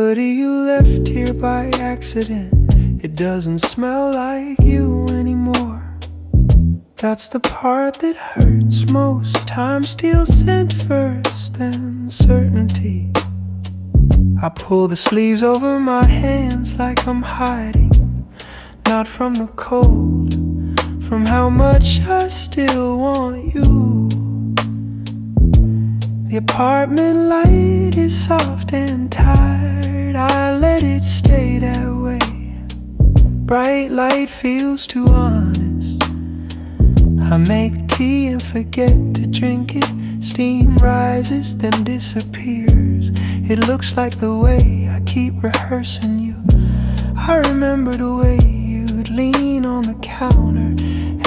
hoodie you left here by accident. It doesn't smell like you anymore. That's the part that hurts most. Time steals scent first, then certainty. I pull the sleeves over my hands like I'm hiding, not from the cold, from how much I still want you. The apartment light is soft and tired, I let it stay that way. Bright light feels too honest. I make tea and forget to drink it. Steam rises, then disappears. It looks like the way I keep rehearsing you. I remember the way you'd lean on the counter,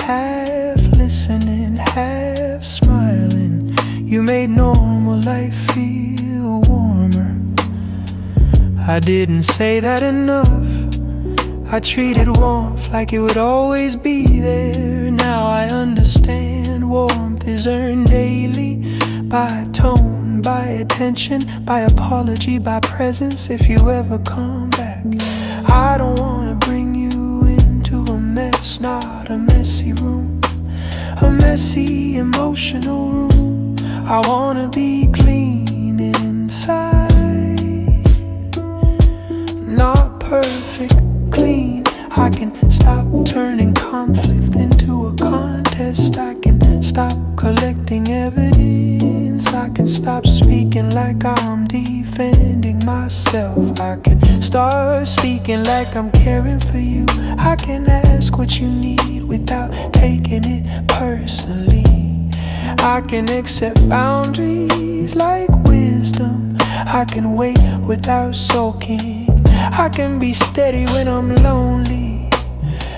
half listening, half smiling. You made normal life feel warmer. I didn't say that enough. I treated warmth like it would always be there. Now I understand warmth is earned daily, by tone, by attention, by apology, by presence. If you ever come back, I don't wanna bring you into a mess, not a messy room, a messy emotional room. I wanna be clean inside, not perfect, clean. I can stop turning conflict into a contest. I can stop collecting evidence. I can stop speaking like I'm defending myself. I can start speaking like I'm caring for you. I can ask what you need without taking it personally. I can accept boundaries like wisdom. I can wait without soaking. I can be steady when I'm lonely.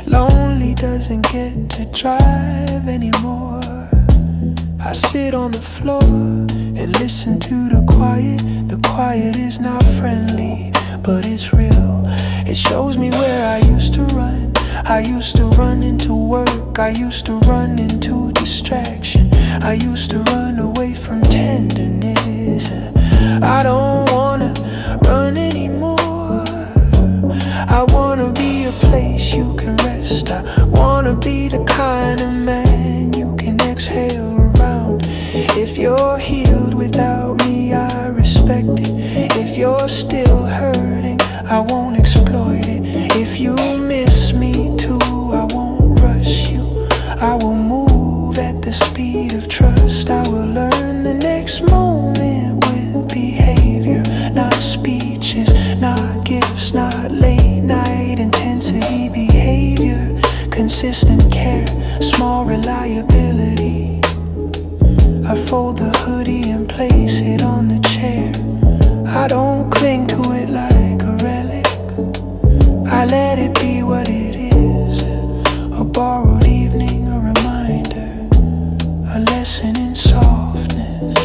Lonely doesn't get to drive anymore. I sit on the floor and listen to the quiet. The quiet is not friendly, but it's real. It shows me where I used to run. I used to run into work. I used to run into distraction. I used to run away from tenderness. I don't wanna run anymore. I wanna be a place you can rest. I wanna be the kind of man you can exhale around. If you're healed without me, I respect it. If you're still hurting, I won't exploit it. If you miss me too, I won't rush you. I will move at the speed of trust. I will learn the next moment with behavior, not speeches, not gifts, not late night intensity behavior. Consistent care, small reliability. I fold the hoodie and place it on the chair. I don't cling to it like a relic. I let it be what it is, a borrowed evening, a reminder, a lesson in softness.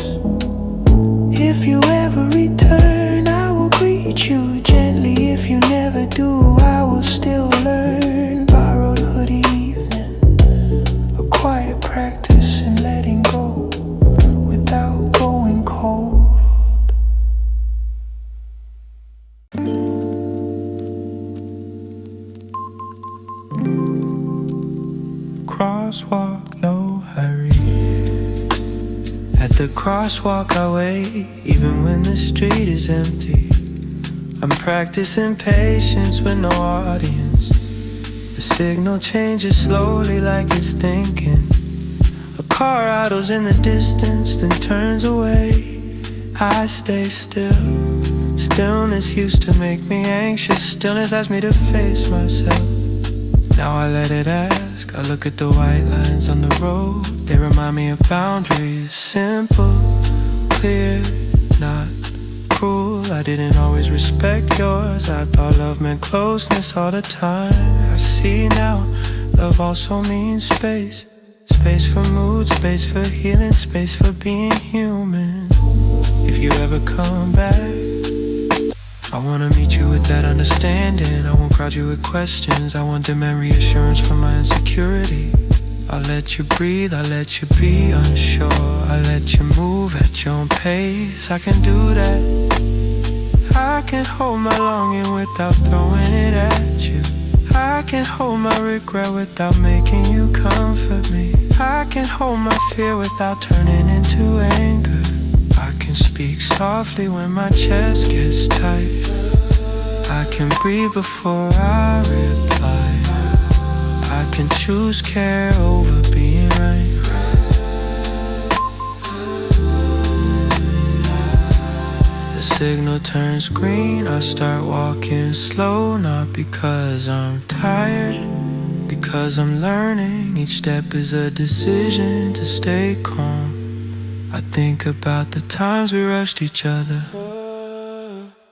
If you ever return, I will greet you gently. If you never do, I will still learn. Borrowed hoodie evening, a quiet practice in letting go without going cold. Crosswalk, no hurry. At the crosswalk I wait, even when the street is empty. I'm practicing patience with no audience. The signal changes slowly like it's thinking. A car idles in the distance, then turns away. I stay still. Stillness used to make me anxious. Stillness asked me to face myself. Now I let it ask. I look at the white lines on the road. They remind me of boundaries. Simple, clear, not cruel. I didn't always respect yours. I thought love meant closeness all the time. I see now, love also means space. Space for mood, space for healing, space for being human. If you ever come back, I wanna meet you with that understanding. I won't crowd you with questions. I want demand reassurance from my insecurity. I'll let you breathe, I'll let you be unsure. I'll let you move at your own pace. I can do that. I can hold my longing without throwing it at you. I can hold my regret without making you comfort me. I can hold my fear without turning into anger. I can speak softly when my chest gets tight. I can breathe before I reply. I can choose care over being right. Signal turns green, I start walking slow. Not because I'm tired, because I'm learning. Each step is a decision to stay calm. I think about the times we rushed each other.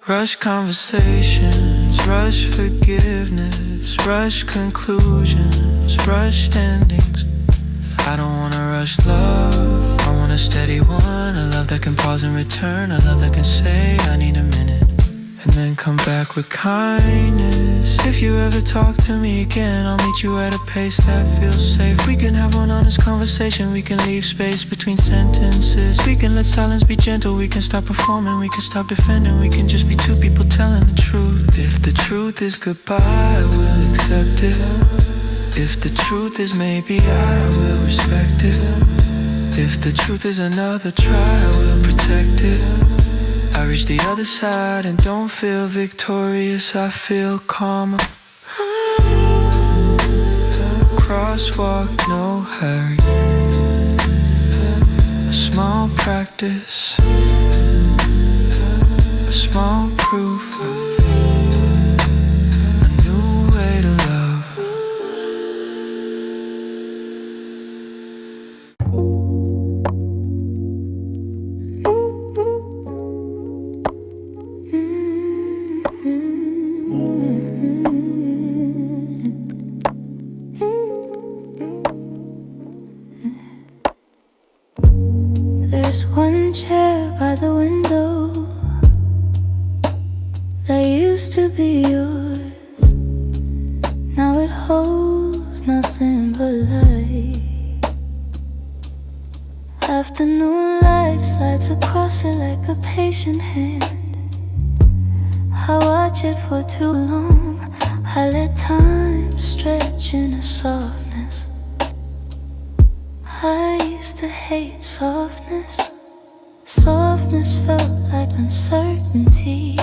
Rush conversations, rush forgiveness, rush conclusions, rush endings. I don't wanna rush love, I want a steady one. A love that can pause and return, a love that can say I need a minute and then come back with kindness. If you ever talk to me again, I'll meet you at a pace that feels safe. We can have one honest conversation, we can leave space between sentences. We can let silence be gentle, we can stop performing, we can stop defending. We can just be two people telling the truth. If the truth is goodbye, I will accept it. If the truth is maybe, I will respect it. If the truth is another try, I will protect it. I reach the other side and don't feel victorious, I feel calmer. Crosswalk, no hurry. A small practice, a small proof. There's one chair by the window that used to be yours. Now it holds nothing but light. Afternoon light slides across it like a patient hand. I watch it for too long, I let time stretch in a softness. I used to hate softness. Softness felt like uncertainty.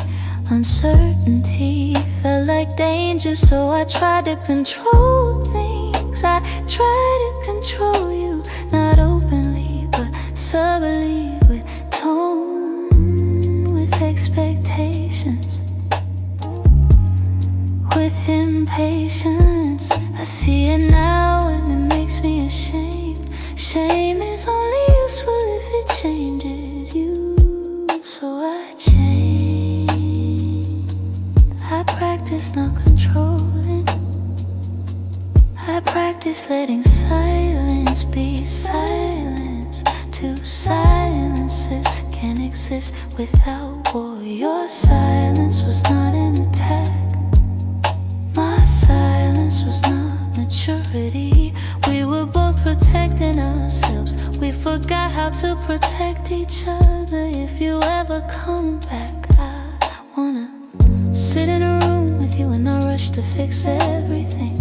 Uncertainty felt like danger, so I tried to control things. I tried to control you, not openly, but subtly, with tone, with expectations, with impatience. I see it now and it makes me ashamed. Shame is only useful if it changes you. So I change. I practice not controlling. I practice letting silence be silence. Two silences can't exist without war. Your silence was not an attack. My silence was not maturity. We were both protecting ourselves. We forgot how to protect each other. If you ever come back, I wanna sit in a room with you and not rush to fix everything.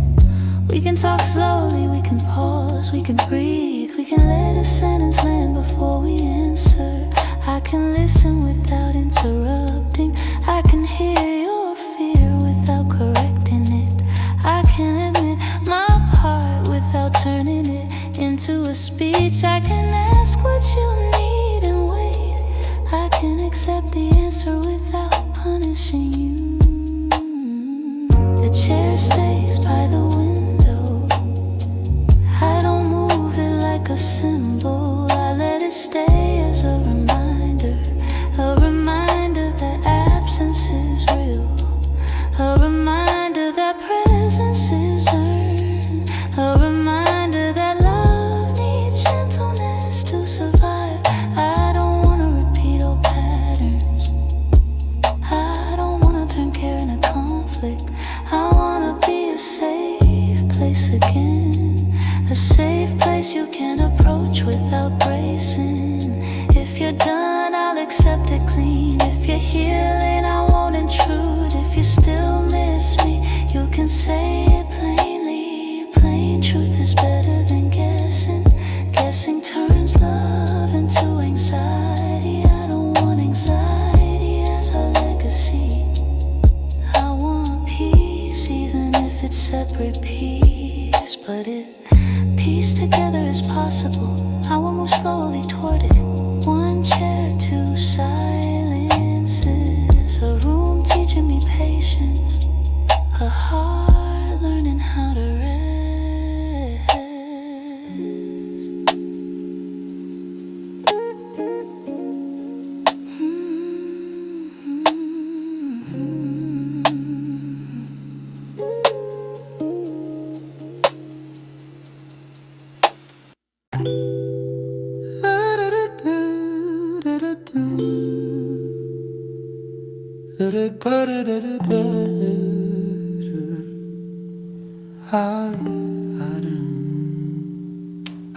We can talk slowly, we can pause, we can breathe. We can let a sentence land before we answer. I can listen without interrupting. I can hear your fear without correcting it. I can admit my part without turning it into a speech. I can ask what you need and wait. I can accept the answer without punishing you. The chair stays by the window. I don't move it like a symbol. I let it stay as a reminder that absence is real, a reminder that presence is earned, a reminder that love needs gentleness to survive. I don't wanna repeat old patterns. I don't wanna turn care into conflict. I wanna be a safe can say it plainly. Plain truth is better than guessing. Guessing turns love into anxiety. I don't want anxiety as a legacy. I want peace, even if it's separate piece. But piece together is possible. I will move slowly toward it. One chair, two silences. A room teaching me patience. A heart learning how to rest.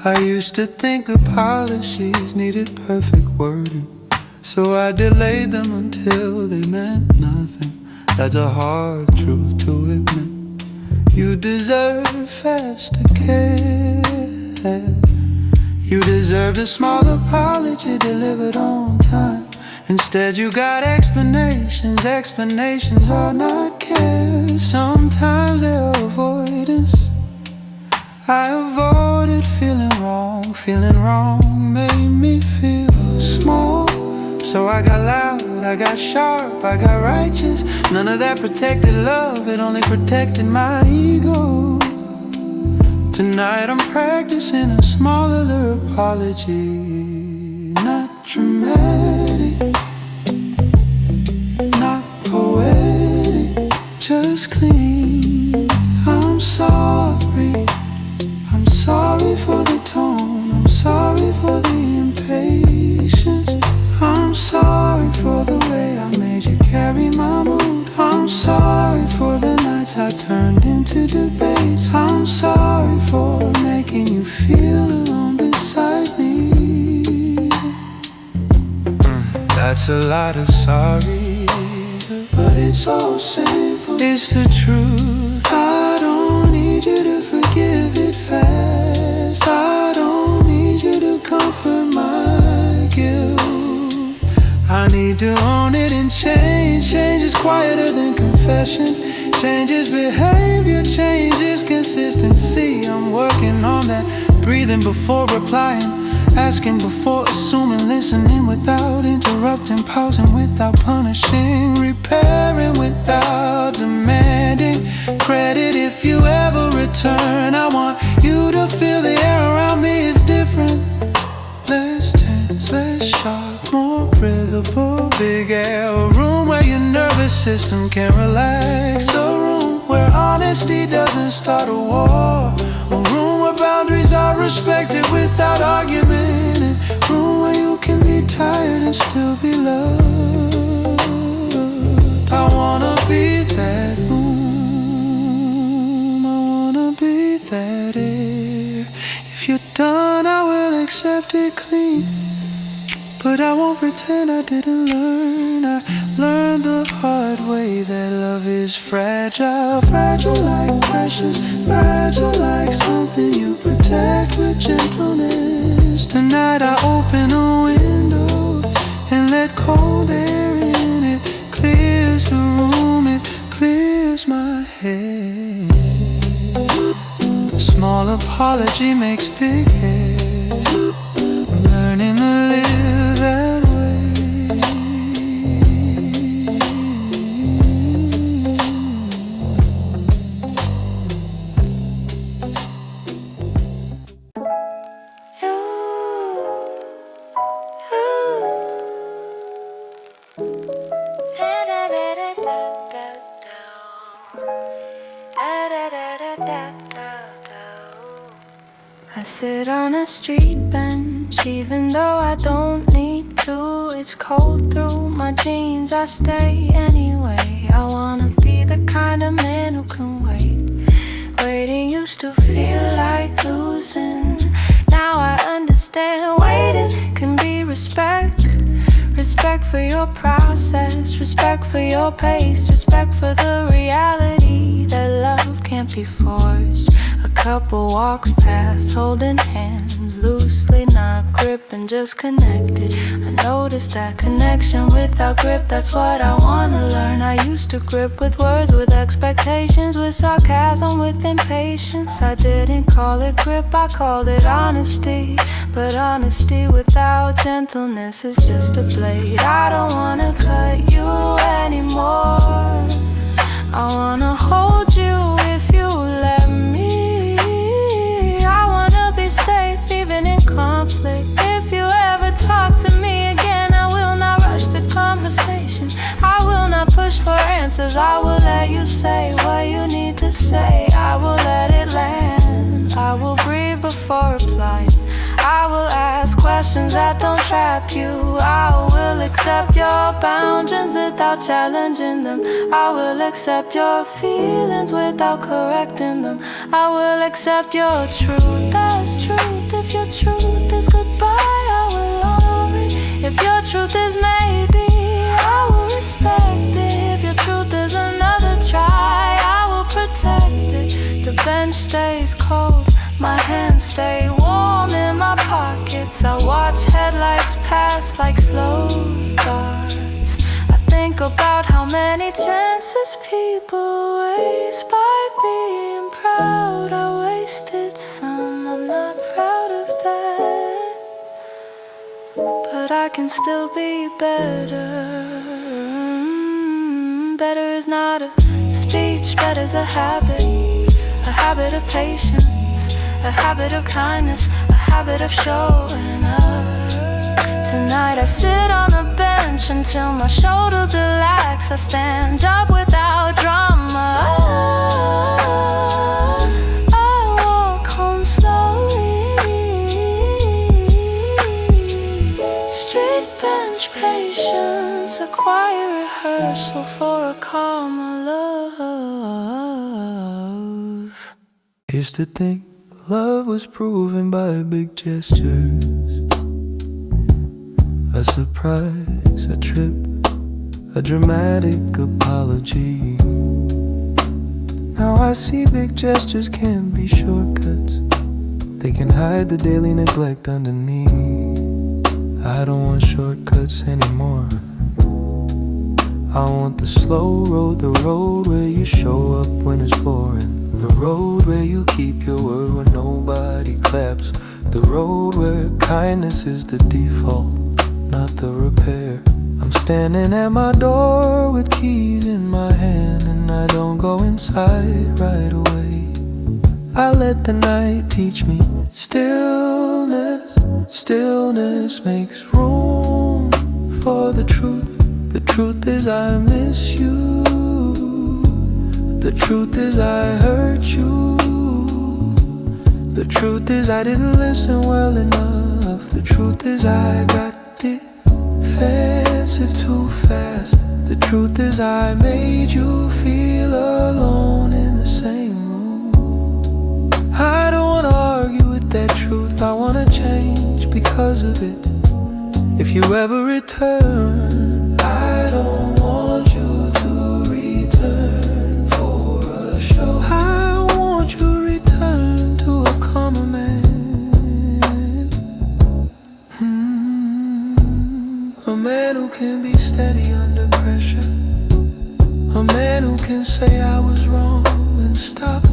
I used to think apologies needed perfect wording, so I delayed them until they meant nothing. That's a hard truth to admit. You deserve faster care. You deserve a small apology delivered on time. Instead you got explanations. Explanations are not care. Sometimes they're avoidance. I avoided feeling wrong. Feeling wrong made me feel small. So I got loud, I got sharp, I got righteous. None of that protected love, it only protected my ego. Tonight I'm practicing a smaller apology. Not dramatic, not poetic, just clean. I'm sorry. I'm sorry for the tone, I'm sorry for the impatience. I'm sorry for the way I made you carry my mood. I'm sorry for the nights I turned into debates. I'm sorry for making you feel alone beside me. That's a lot of sorry, but it's so simple. It's the truth. I don't need you to forgive it fast. I don't need you to comfort my guilt. I need to own it and change. Change is quieter than confession. Change is behavior, change is consistency. I'm working on that. Breathing before replying, asking before assuming, listening without interrupting, pausing without punishing, repairing without demanding credit. If you ever return, I want you to feel the air around me is different. Less tense, less sharp, more breathable. Big air, a room where your nervous system can relax. A room where honesty doesn't start a war. A room where boundaries are respected without argument. A room where you can be tired and still be loved. I wanna be that room. I wanna be that air. If you're done, I will accept it clean. But I won't pretend I didn't learn. I learned the hard way that love is fragile. Fragile like precious, fragile like something you protect with gentleness. Tonight I open a window and let cold air in. It clears the room, it clears my head. A small apology makes big head. I'm learning to live that way. I sit on a street bench, even though I don't need to. It's cold through my jeans, I stay anyway. I wanna be the kind of man who can wait. Waiting used to feel like losing. Now I understand waiting can be respect. Respect Respect for your process, respect for your pace, respect for the reality that love can't be forced. A couple walks past, holding hands loosely, not gripping, just connected. I noticed that connection without grip, that's what I wanna learn. I used to grip with words, with expectations, with sarcasm, with impatience. I didn't call it grip, I called it honesty. But honesty without gentleness is just a blade. I don't wanna cut you anymore. I wanna hold you if you let me. I wanna be safe even in conflict. If you ever talk to me again, I will not rush the conversation. I will not push for answers. I will let you say what you need to say. I will let it land. I will breathe before replying. I will ask questions that don't trap you. I will accept your boundaries without challenging them. I will accept your feelings without correcting them. I will accept your truth as truth. If your truth is goodbye, I will honor it. If your truth is maybe, I will respect it. If your truth is another try, I will protect it. The bench stays cold, my hands stay warm in my pockets. I watch headlights pass like slow darts. I think about how many chances people waste by being proud. I wasted some, I'm not proud of that. But I can still be better. Better is not a speech, better's a habit of patience, a habit of kindness, a habit of showing up. Tonight I sit on the bench until my shoulders relax. I stand up without drama. I walk home slowly. Street bench patience, a quiet rehearsal for a calmer love. Used to think love was proven by big gestures, a surprise, a trip, a dramatic apology. Now I see big gestures can be shortcuts. They can hide the daily neglect underneath. I don't want shortcuts anymore. I want the slow road, the road where you show up when it's boring. The road where you keep your word when nobody claps. The road where kindness is the default, not the repair. I'm standing at my door with keys in my hand, and I don't go inside right away. I let the night teach me stillness. Stillness makes room for the truth. The truth is I miss you. The truth is I hurt you. The truth is I didn't listen well enough. The truth is I got defensive too fast. The truth is I made you feel alone in the same room. I don't wanna argue with that truth. I wanna change because of it. If you ever return, I don't want you to return for a show. I want you to return to a calmer man. A man who can be steady under pressure. A man who can say I was wrong and stop.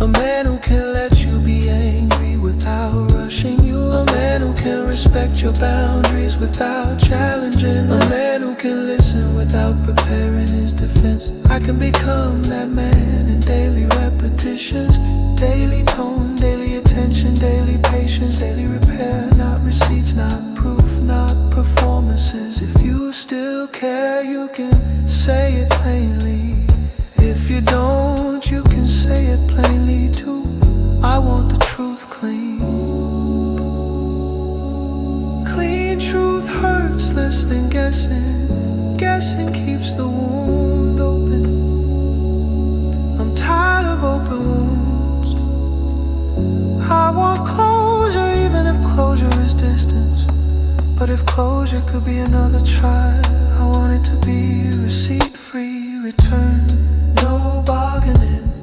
A man who can let you be angry without rushing you. A man who can respect your boundaries without challenging. A man who can listen without preparing his defense. I can become that man in daily repetitions. Daily tone, daily attention, daily patience, daily repair. Not receipts, not proof, not performances. If you still care, you can say it plainly. If you don't, you can say it plainly too. I want the truth clean. Clean truth hurts less than guessing. Guessing keeps the wound open. I'm tired of open wounds. it could be another try. I want it to be receipt-free return. No bargaining,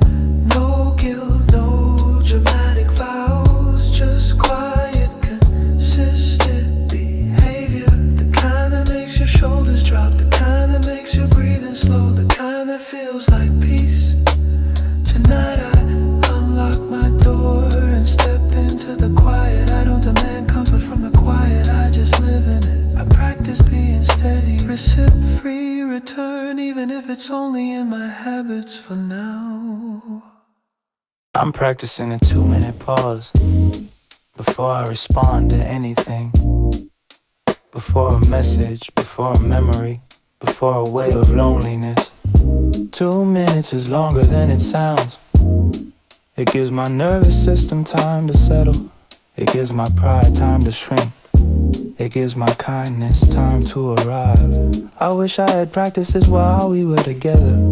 no guilt, no dramatic vows. Just quiet, consistent behavior. The kind that makes your shoulders drop, the kind that makes your breathing slow, the kind that feels like peace. Tonight I unlock my door and step into the quiet. I don't demand comfort from the quiet, I just live in it. I practice being steady, receipt-free return, even if it's only in my habits for now. I'm practicing a 2-minute pause before I respond to anything. Before a message, before a memory, before a wave of loneliness. 2 minutes is longer than it sounds. It gives my nervous system time to settle. It gives my pride time to shrink. It gives my kindness time to arrive. I wish I had practiced this while we were together.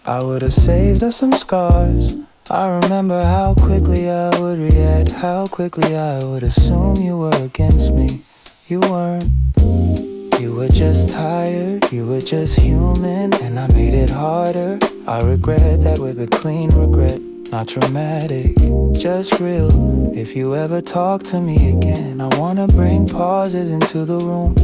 I would have saved us some scars. I remember how quickly I would react, how quickly I would assume you were against me. You weren't. You were just tired, you were just human, and I made it harder. I regret that with a clean regret. Not dramatic, just real. If you ever talk to me again, I wanna bring pauses into the room.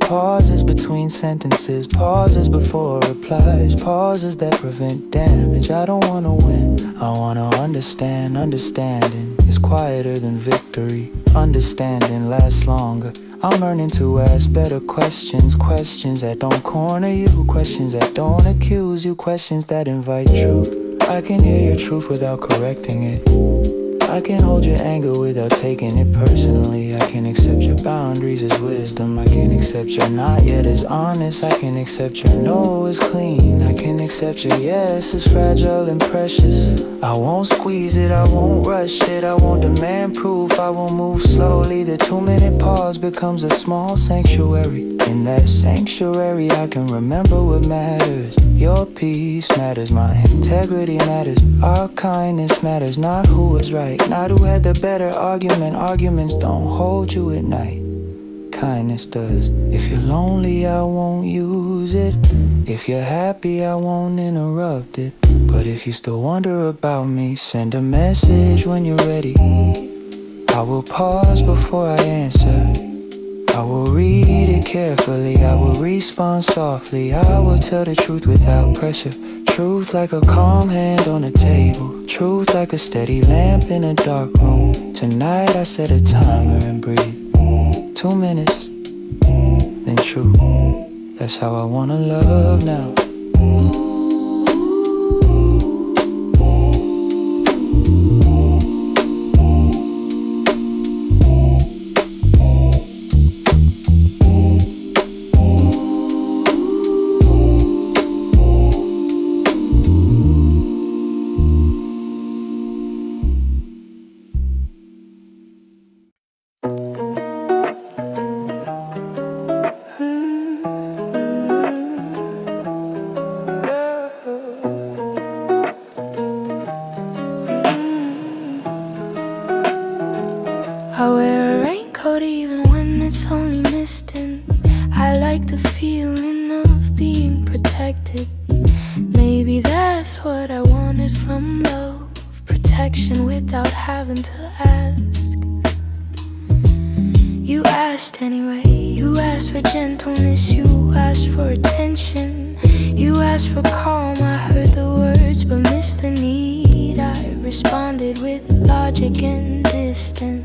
Pauses between sentences, pauses before replies, pauses that prevent damage. I don't wanna win, I wanna understand. Understanding is quieter than victory. Understanding lasts longer. I'm learning to ask better questions. Questions that don't corner you, questions that don't accuse you, questions that invite truth. I can hear your truth without correcting it. I can hold your anger without taking it personally. I can accept your boundaries as wisdom. I can accept your not yet as honest. I can accept your no as clean. I can accept your yes as fragile and precious. I won't squeeze it, I won't rush it. I won't demand proof, I will move slowly. The 2-minute pause becomes a small sanctuary. In that sanctuary I can remember what matters. Your peace matters, my integrity matters. Our kindness matters, not who was right, not who had the better argument. Arguments don't hold you at night, kindness does. If you're lonely, I won't use it. If you're happy, I won't interrupt it. But if you still wonder about me, send a message when you're ready. I will pause before I answer. I will read it carefully, I will respond softly. I will tell the truth without pressure. Truth like a calm hand on a table. Truth like a steady lamp in a dark room. Tonight I set a timer and breathe. 2 minutes, then truth. That's how I wanna love now. I wear a raincoat even when it's only misting. I like the feeling of being protected. Maybe that's what I wanted from love. Protection without having to ask. You asked anyway. You asked for gentleness. You asked for attention. You asked for calm. I heard the words but missed the need. I responded with logic and distance.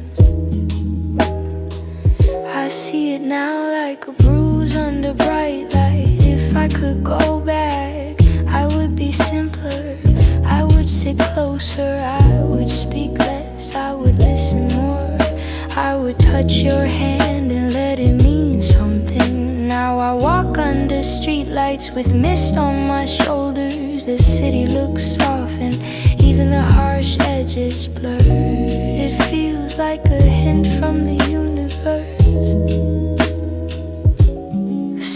I see it now like a bruise under bright light. If I could go back, I would be simpler. I would sit closer, I would speak less, I would listen more. I would touch your hand and let it mean something. Now I walk under streetlights with mist on my shoulders. The city looks soft and even the harsh edges blur. It feels like a hint from the universe.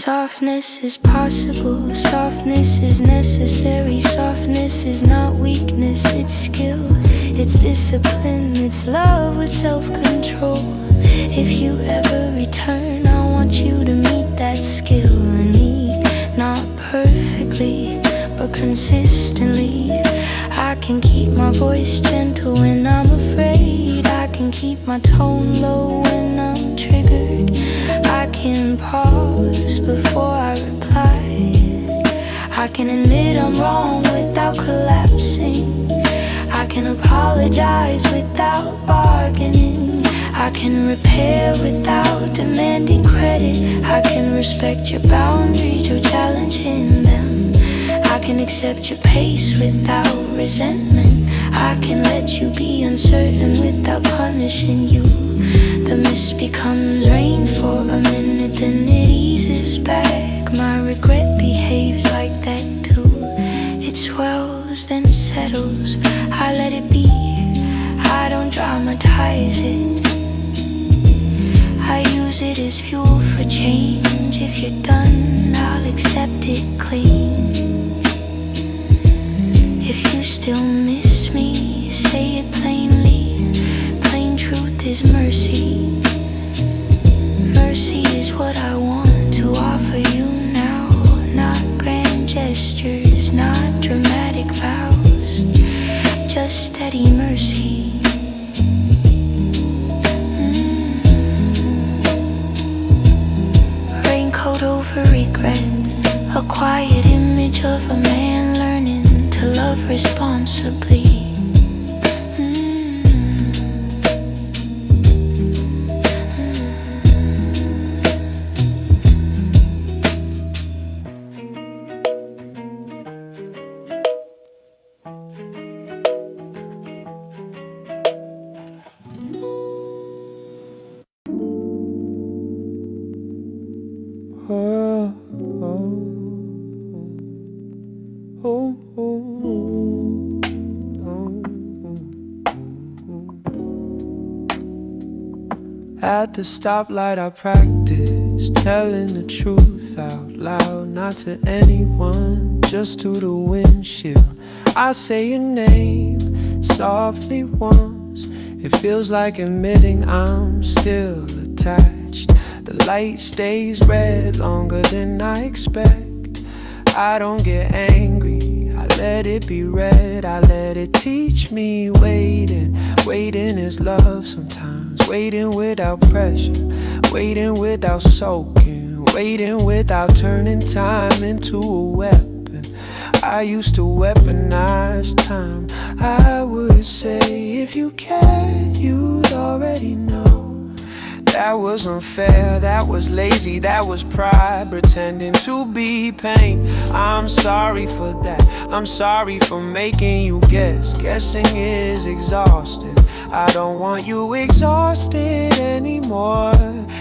Softness is possible, softness is necessary. Softness is not weakness, it's skill, it's discipline, it's love with self-control. If you ever return, I want want you to meet that skill in me. Not perfectly, but consistently. I can keep my voice gentle when I'm afraid. I can keep my tone low when I'm triggered. I can pause before I reply. I can admit I'm wrong without collapsing. I can apologize without bargaining. I can repair without demanding credit. I can respect your boundaries, your challenging them. I can accept your pace without resentment. I can let you be uncertain without punishing you. The mist becomes rain for a minute, then it eases back. My regret behaves like that too. It swells, then settles. I let it be. I don't dramatize it. I use it as fuel for change. If you're done, I'll accept it clean. If you still miss me, say it plainly. Plain truth is mercy. Mercy is what I want to offer you now. Not grand gestures, not dramatic vows, just steady mercy. Raincoat over regret, a quiet image of a man learning to love responsibly. At the stoplight I practice telling the truth out loud. Not to anyone, just to the windshield. I say your name softly once. It feels like admitting I'm still attached. The light stays red longer than I expect. I don't get angry, I let it be read. I let it teach me waiting. Waiting is love sometimes. Waiting without pressure, waiting without soaking, waiting without turning time into a weapon. I used to weaponize time. I would say if you cared, you'd already know. That was unfair, that was lazy, that was pride, pretending to be pain. I'm sorry for that, I'm sorry for making you guess. Guessing is exhausting, I don't want you exhausted anymore.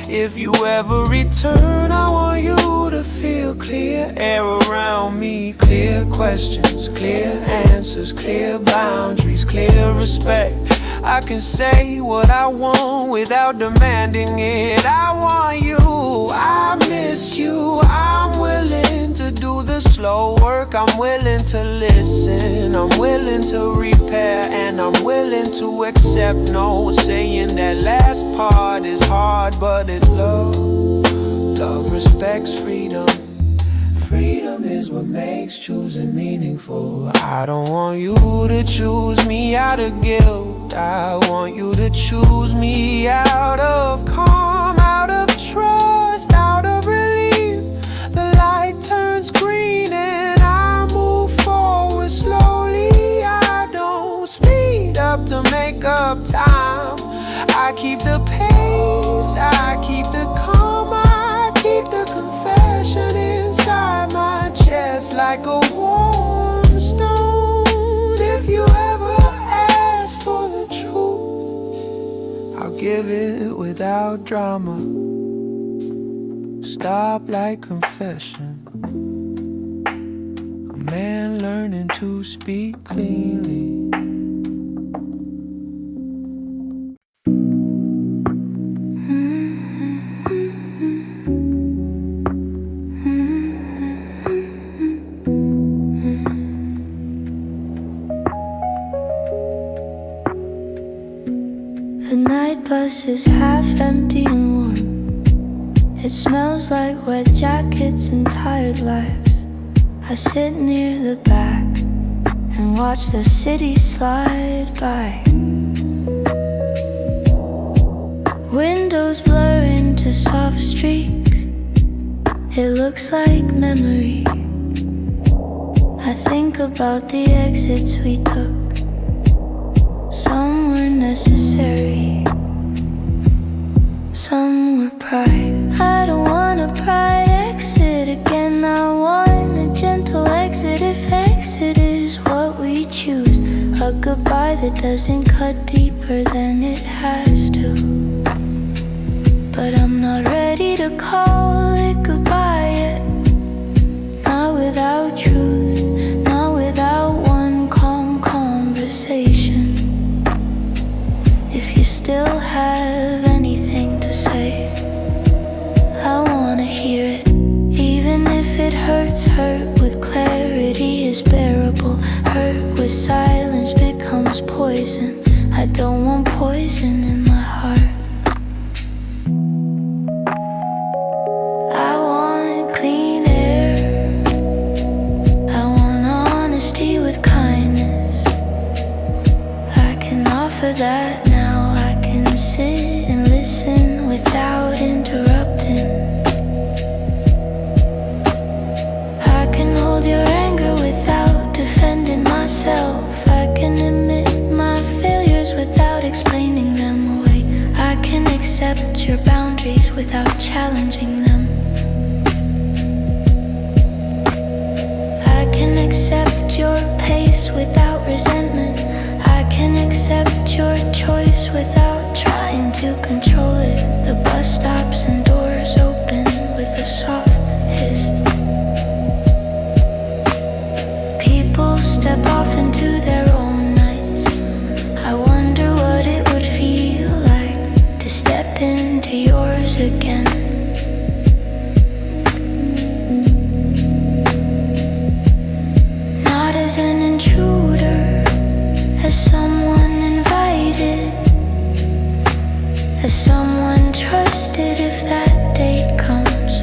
If you ever return, I want you to feel clear air around me. Clear questions, clear answers, clear boundaries, clear respect. I can say what I want without demanding it. I want you, I miss you. I'm willing to do the slow work. I'm willing to listen. I'm willing to repair. And I'm willing to accept no. Saying that last part is hard, but it's love. Love respects freedom. Freedom is what makes choosing meaningful. I don't want you to choose me out of guilt. I want you to choose me out of calm, out of trust, out of relief. The light turns green and I move forward slowly. I don't speed up to make up time. I keep the pace, I keep the calm, I keep the confession inside my chest like a warm stone. If you ever ask for the truth, I'll give it without drama. Stop like confession. A man learning to speak cleanly. The night bus is half empty and warm. It smells like wet jackets and tired lives. I sit near the back and watch the city slide by. Windows blur into soft streaks. It looks like memory. I think about the exits we took. Some were necessary, some were pride. I don't want a pride exit again. I want a gentle exit if exit is what we choose. A goodbye that doesn't cut deeper than it has to. But I'm not ready to call it goodbye yet. Not without truth, not without one calm conversation. If you still have anything to say, I wanna hear it. Even if it hurts, hurt with clarity is bearable. Hurt with silence becomes poison. I don't want poison in my heart. I want clean air. I want honesty with kindness. I can offer that now. I can sit and listen without interrupting. I can hold your anger without defending myself. I can admit my failures without explaining them away. I can accept your boundaries without challenging them. I can accept your pace without resentment. I can accept your choice without trying to control it. The bus stops and doors open with a soft hiss. People step off into their own nights. I wonder what it would feel like to step into yours again. Not as an intruder, as someone invited, as someone trusted. If that day comes,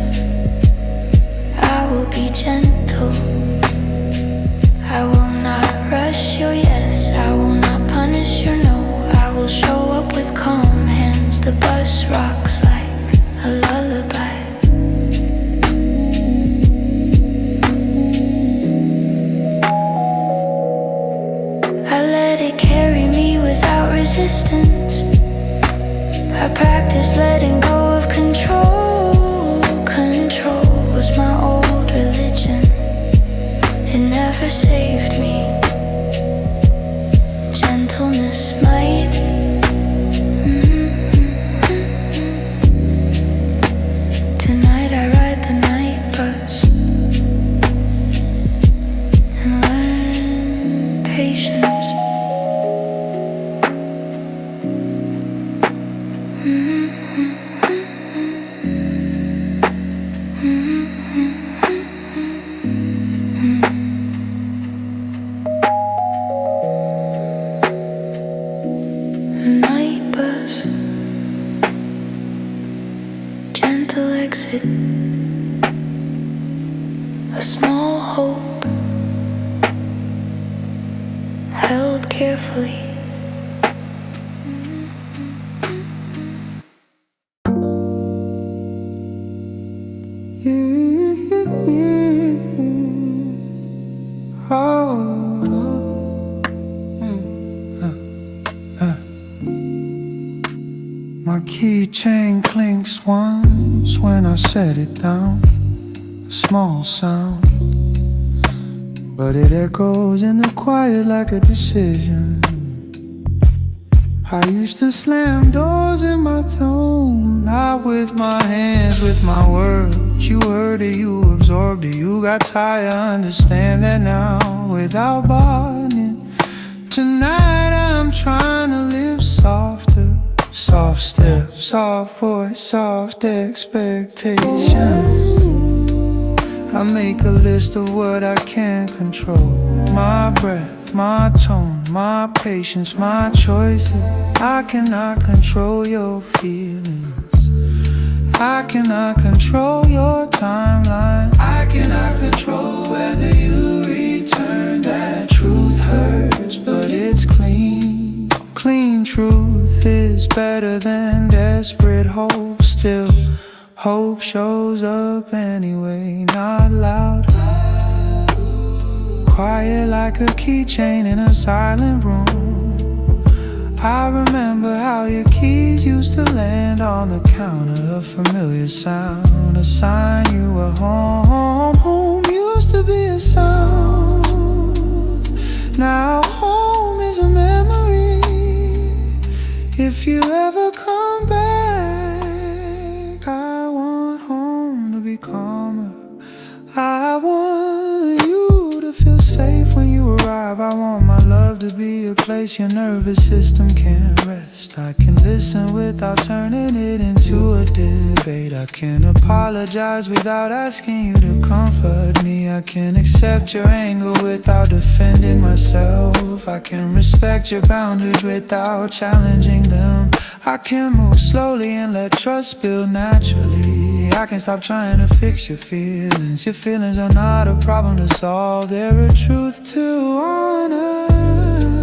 I will be gentle. I will not rush your yes, I will not punish your no. I will show up with calm hands. The bus rocks like a lullaby. I let it carry me without resistance. I practice letting go of control. Control was my old religion. It never saved me. Gentleness might. Tonight I ride the night bus and learn patience. Night bus, gentle exit, a small hope held carefully. My keychain clinks once when I set it down. A small sound, but it echoes in the quiet like a decision. I used to slam doors in my tone, not with my hands, with my words. You heard it, you absorbed it, you got tired, understand that now. Without bargaining, tonight I'm trying to live softer. Soft step, soft voice, soft expectations. I make a list of what I can't control. My breath, my tone, my patience, my choices. I cannot control your feelings. I cannot control your timeline. I cannot control whether you return. That truth hurts, but it's clean. Clean truth is better than desperate hope. Still, hope shows up anyway, not loud. Quiet like a keychain in a silent room. I remember how your keys used to land on the counter. A familiar sound, a sign you were home. Home used to be a sound. Now home is a memory. If you ever come back, I want home to be calmer. I want you to feel safe when you arrive. I want my love to be a place your nervous system can't rest. I can listen without turning it into a debate. I can apologize without asking you to comfort me. I can accept your anger without defending myself. I can respect your boundaries without challenging them. I can move slowly and let trust build naturally. I can stop trying to fix your feelings. Your feelings are not a problem to solve, they're a truth to honor.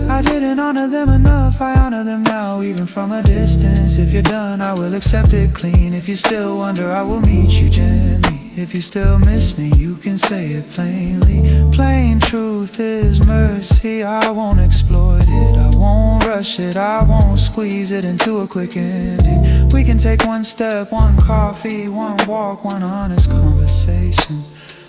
I didn't honor them enough, I honor them now, even from a distance. If you're done, I will accept it clean. If you still wonder, I will meet you gently. If you still miss me, you can say it plainly. Plain truth is mercy, I won't exploit it. I won't rush it, I won't squeeze it into a quick ending. We can take one step, one coffee, one walk, one honest conversation.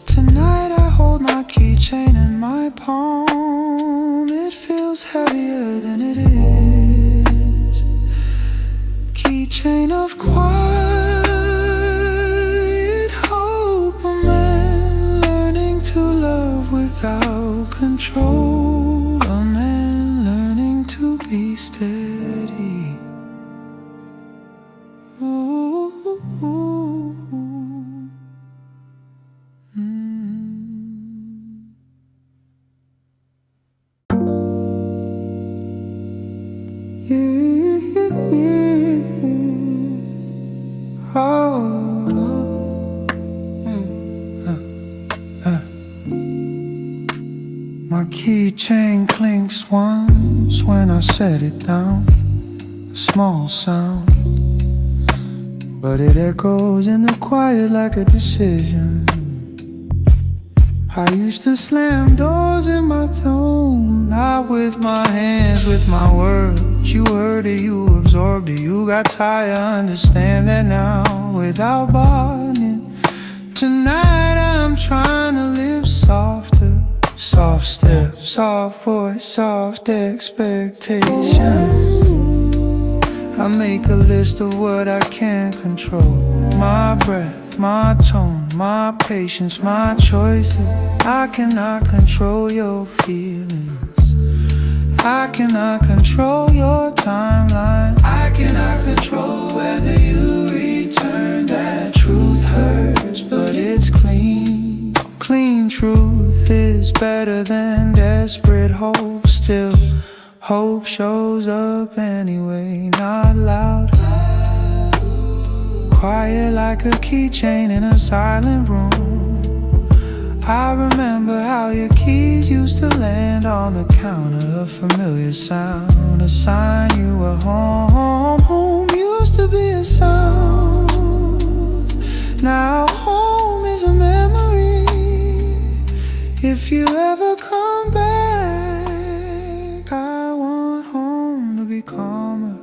Tonight I hold my keychain in my palm. It feels heavier than it is. Keychain of quiet hope, a man learning to love without control, a man learning to be steady. Ooh, ooh, ooh. My keychain clinks once when I set it down. A small sound, but it echoes in the quiet like a decision. I used to slam doors in my tone, not with my hands, with my words. You heard it, you absorbed it, you got tired, understand that now, without bargaining. Tonight I'm trying to live softer. Soft step, soft voice, soft expectations. I make a list of what I can't control. My breath, my tone, my patience, my choices. I cannot control your feelings. I cannot control your timeline. I cannot control whether you return. That truth hurts, but it's clean. Clean truth is better than desperate hope. Still, hope shows up anyway, not loud. Quiet like a keychain in a silent room. I remember how your keys used to land on the counter. A familiar sound, a sign you were home. Home used to be a sound. Now home is a memory. If you ever come back, I want home to be calmer.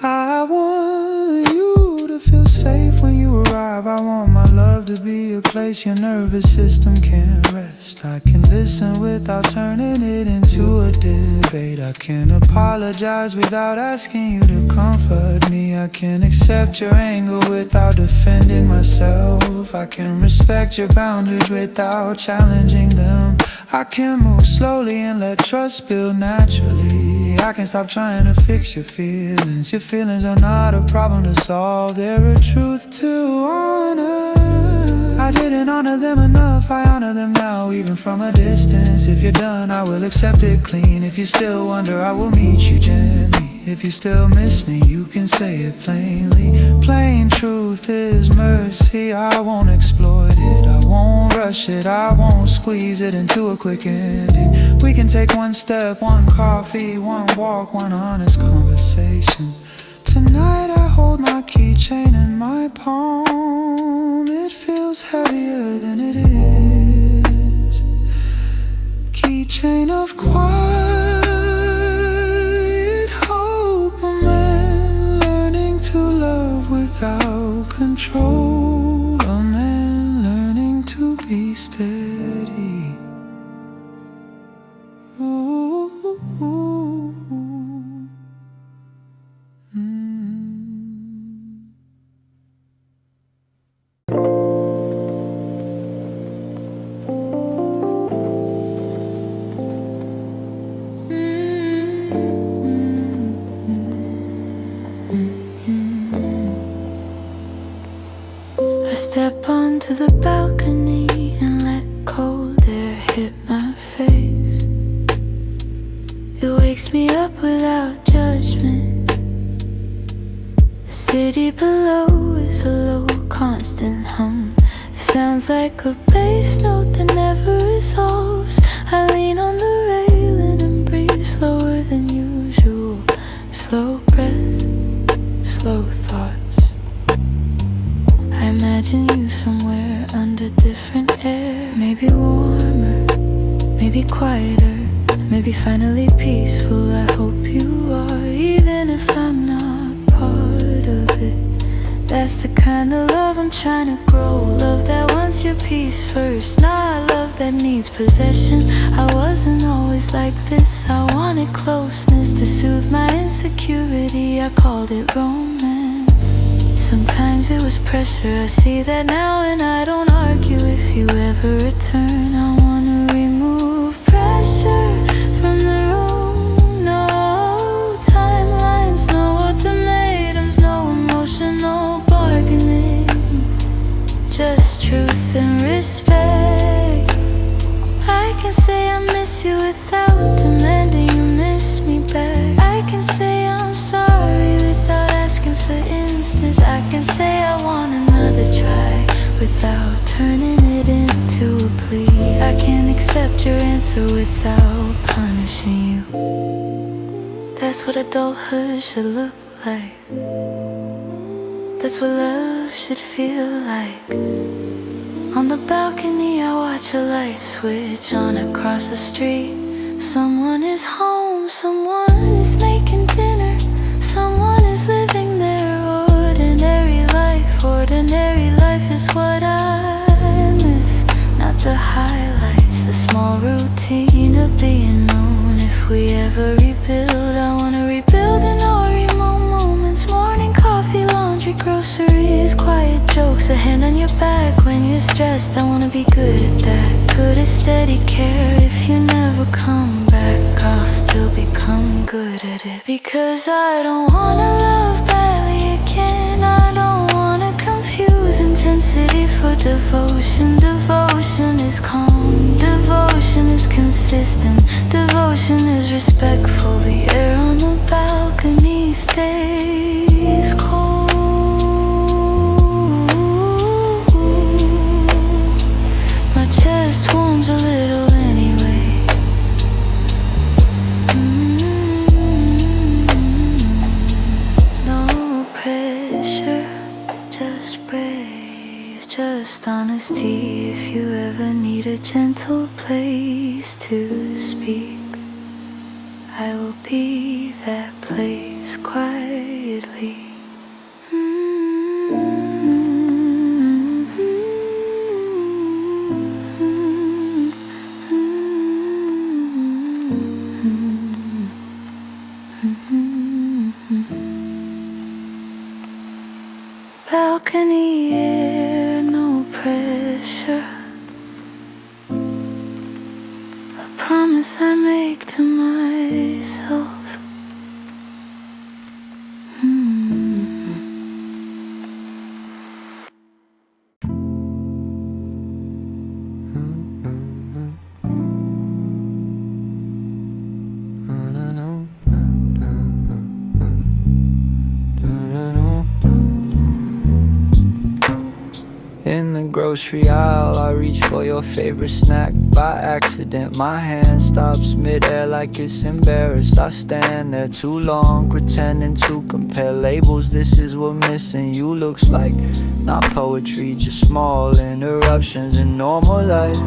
I want you to feel safe when you arrive. I want my love to be a place your nervous system can't rest. I can listen without turning it into a debate. I can apologize without asking you to comfort me. I can accept your anger without defending myself. I can respect your boundaries without challenging them. I can move slowly and let trust build naturally. I can stop trying to fix your feelings. Your feelings are not a problem to solve, they're a truth to honor. I didn't honor them enough, I honor them now, even from a distance. If you're done, I will accept it clean. If you still wonder, I will meet you gently. If you still miss me, you can say it plainly. Plain truth is mercy. I won't exploit it, I won't rush it, I won't squeeze it into a quick ending. We can take one step, one coffee, one walk, one honest conversation. Tonight I hold my keychain in my palm. It feels heavier than it is. Keychain of quiet hope. A man learning to love without control. A man learning to be steady. Ooh, ooh, ooh. I step onto the balcony and let cold air hit my face. It wakes me up without judgment. The city below is a low, constant hum. It sounds like a bass note that never resolves. I lean on the railing and breathe slower than usual. Slow breath, slow thoughts. I imagine you somewhere under different air. Maybe warmer, maybe quieter, maybe finally peaceful. I hope you are, even if I'm not part of it. That's the kind of love I'm trying to grow. Love that wants your peace first, not love that needs possession. I wasn't always like this. I wanted closeness to soothe my insecurity. I called it romance. Sometimes it was pressure, I see that now, and I don't argue if you ever return. I wanna remove pressure from the room. No timelines, no ultimatums, no emotional bargaining. Just truth and respect. I can say I miss you without demanding you miss me back. I can say I'm sorry without asking for instance. I can say I want another try without turning it into a plea. I can accept your answer without punishing you. That's what adulthood should look like. That's what love should feel like. On the balcony I watch a light switch on across the street. Someone is home, someone is making dinner, someone is living their ordinary life. Ordinary life is what I miss, not the highlights, the small routine of being known. If we ever rebuild, I wanna rebuild in all remote moments. Morning coffee, laundry, groceries, quiet jokes, a hand on your back when you're stressed. I wanna be good at that, good at steady care. If you never come back, I'll still become good at it. Because I don't wanna love badly again. I don't wanna confuse intensity for devotion. Devotion is calm, devotion is consistent, devotion is respectful. The air on the balcony stays cold. My chest warms a little anyway. No pressure, just praise, just honesty. If you ever need a gentle place to speak, I will be that place quietly. Balcony air, no pressure. A promise I make to myself. grocery aisle, I reach for your favorite snack. By accident, my hand stops midair like it's embarrassed. I stand there too long, pretending to compare labels. This is what missing you looks like. Not poetry, just small interruptions in normal life.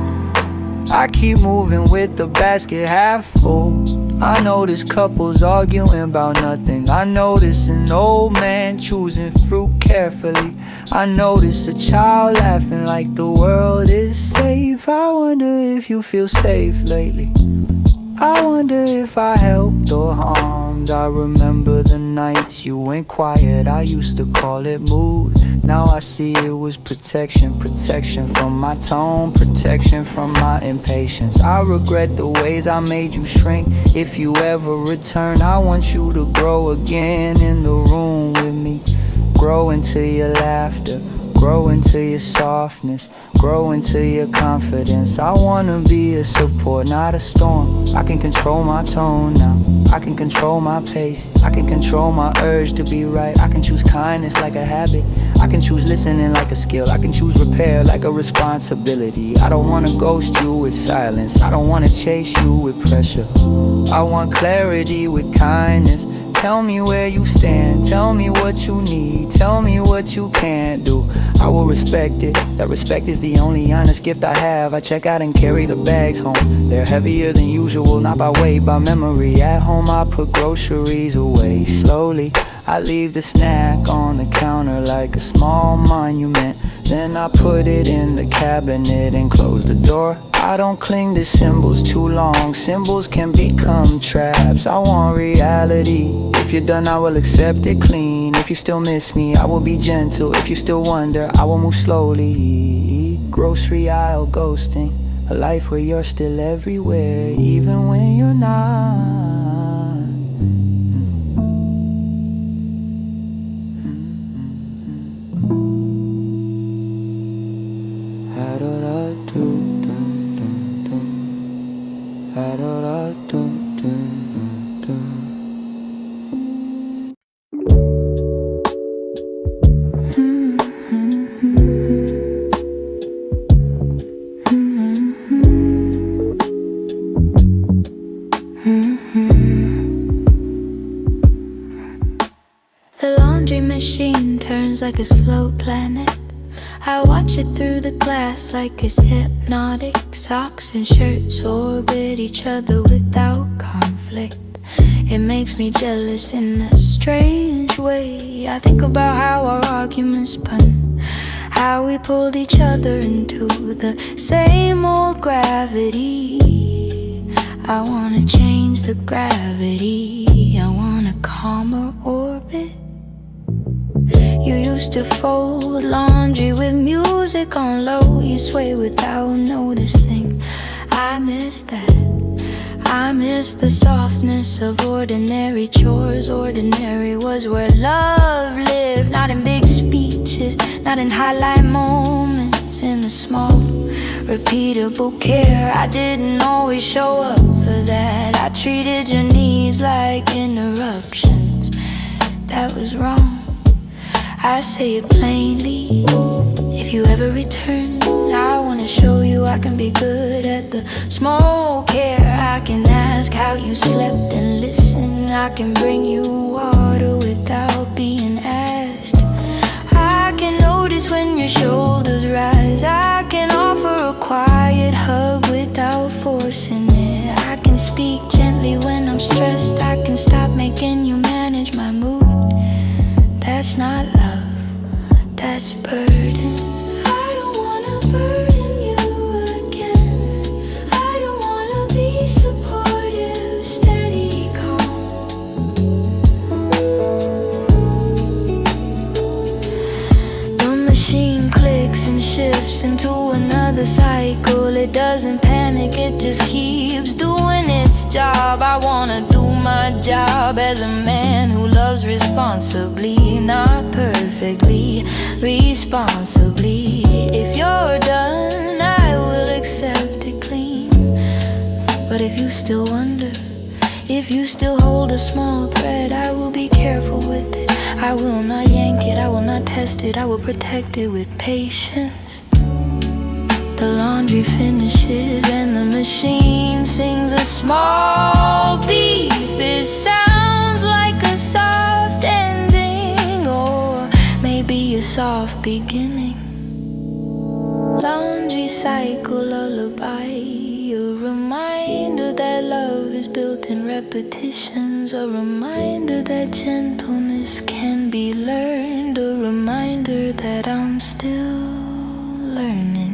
I keep moving with the basket half full. I notice couples arguing about nothing. I notice an old man choosing fruit carefully. I notice a child laughing like the world is safe. I wonder if you feel safe lately. I wonder if I helped or harmed. I remember the nights you went quiet. I used to call it mood. Now I see it was protection. Protection from my tone, protection from my impatience. I regret the ways I made you shrink. If you ever return, I want you to grow again in the room with me. Grow into your laughter, grow into your softness, grow into your confidence. I wanna be a support, not a storm. I can control my tone now, I can control my pace, I can control my urge to be right. I can choose kindness like a habit, I can choose listening like a skill, I can choose repair like a responsibility. I don't wanna ghost you with silence, I don't wanna chase you with pressure. I want clarity with kindness. Tell me where you stand, tell me what you need, tell me what you can't do. I will respect it, that respect is the only honest gift I have. I check out and carry the bags home. They're heavier than usual, not by weight, by memory. At home I put groceries away slowly. I leave the snack on the counter like a small monument. Then I put it in the cabinet and close the door. I don't cling to symbols too long. Symbols can become traps. I want reality. If you're done, I will accept it clean. If you still miss me, I will be gentle. If you still wonder, I will move slowly. Grocery aisle ghosting, a life where you're still everywhere, even when you're not. The laundry machine turns like a slow planet. I watch it through the glass like it's hypnotic. Socks and shirts orbit each other without conflict. It makes me jealous in a strange way. I think about how our arguments spun, how we pulled each other into the same old gravity. I wanna change the gravity, I want a calmer orbit. You used to fold laundry with music on low. You sway without noticing. I miss that. I miss the softness of ordinary chores. Ordinary was where love lived. Not in big speeches, not in highlight moments. In the small, repeatable care. I didn't always show up for that. I treated your needs like interruptions. That was wrong, I say it plainly. If you ever return, I wanna show you I can be good at the small care. I can ask how you slept and listen. I can bring you water without being asked. I can notice when your shoulders rise. I can offer a quiet hug without forcing it. I can speak gently when I'm stressed. I can stop making you manage my mood. That's not love, that's burden. I don't wanna burden you again. I don't wanna be supportive, steady, calm. The machine clicks and shifts into another cycle. It doesn't panic, it just keeps doing its job. I wanna do my job as a man who loves responsibly, not perfectly, responsibly. If you're done, I will accept it clean. But if you still wonder, if you still hold a small thread, I will be careful with it. I will not yank it, I will not test it, I will protect it with patience. The laundry finishes and the machine sings a small beep. It sounds like a soft ending, or maybe a soft beginning. Laundry cycle lullaby, a reminder that love is built in repetitions, a reminder that gentleness can be learned, a reminder that I'm still learning.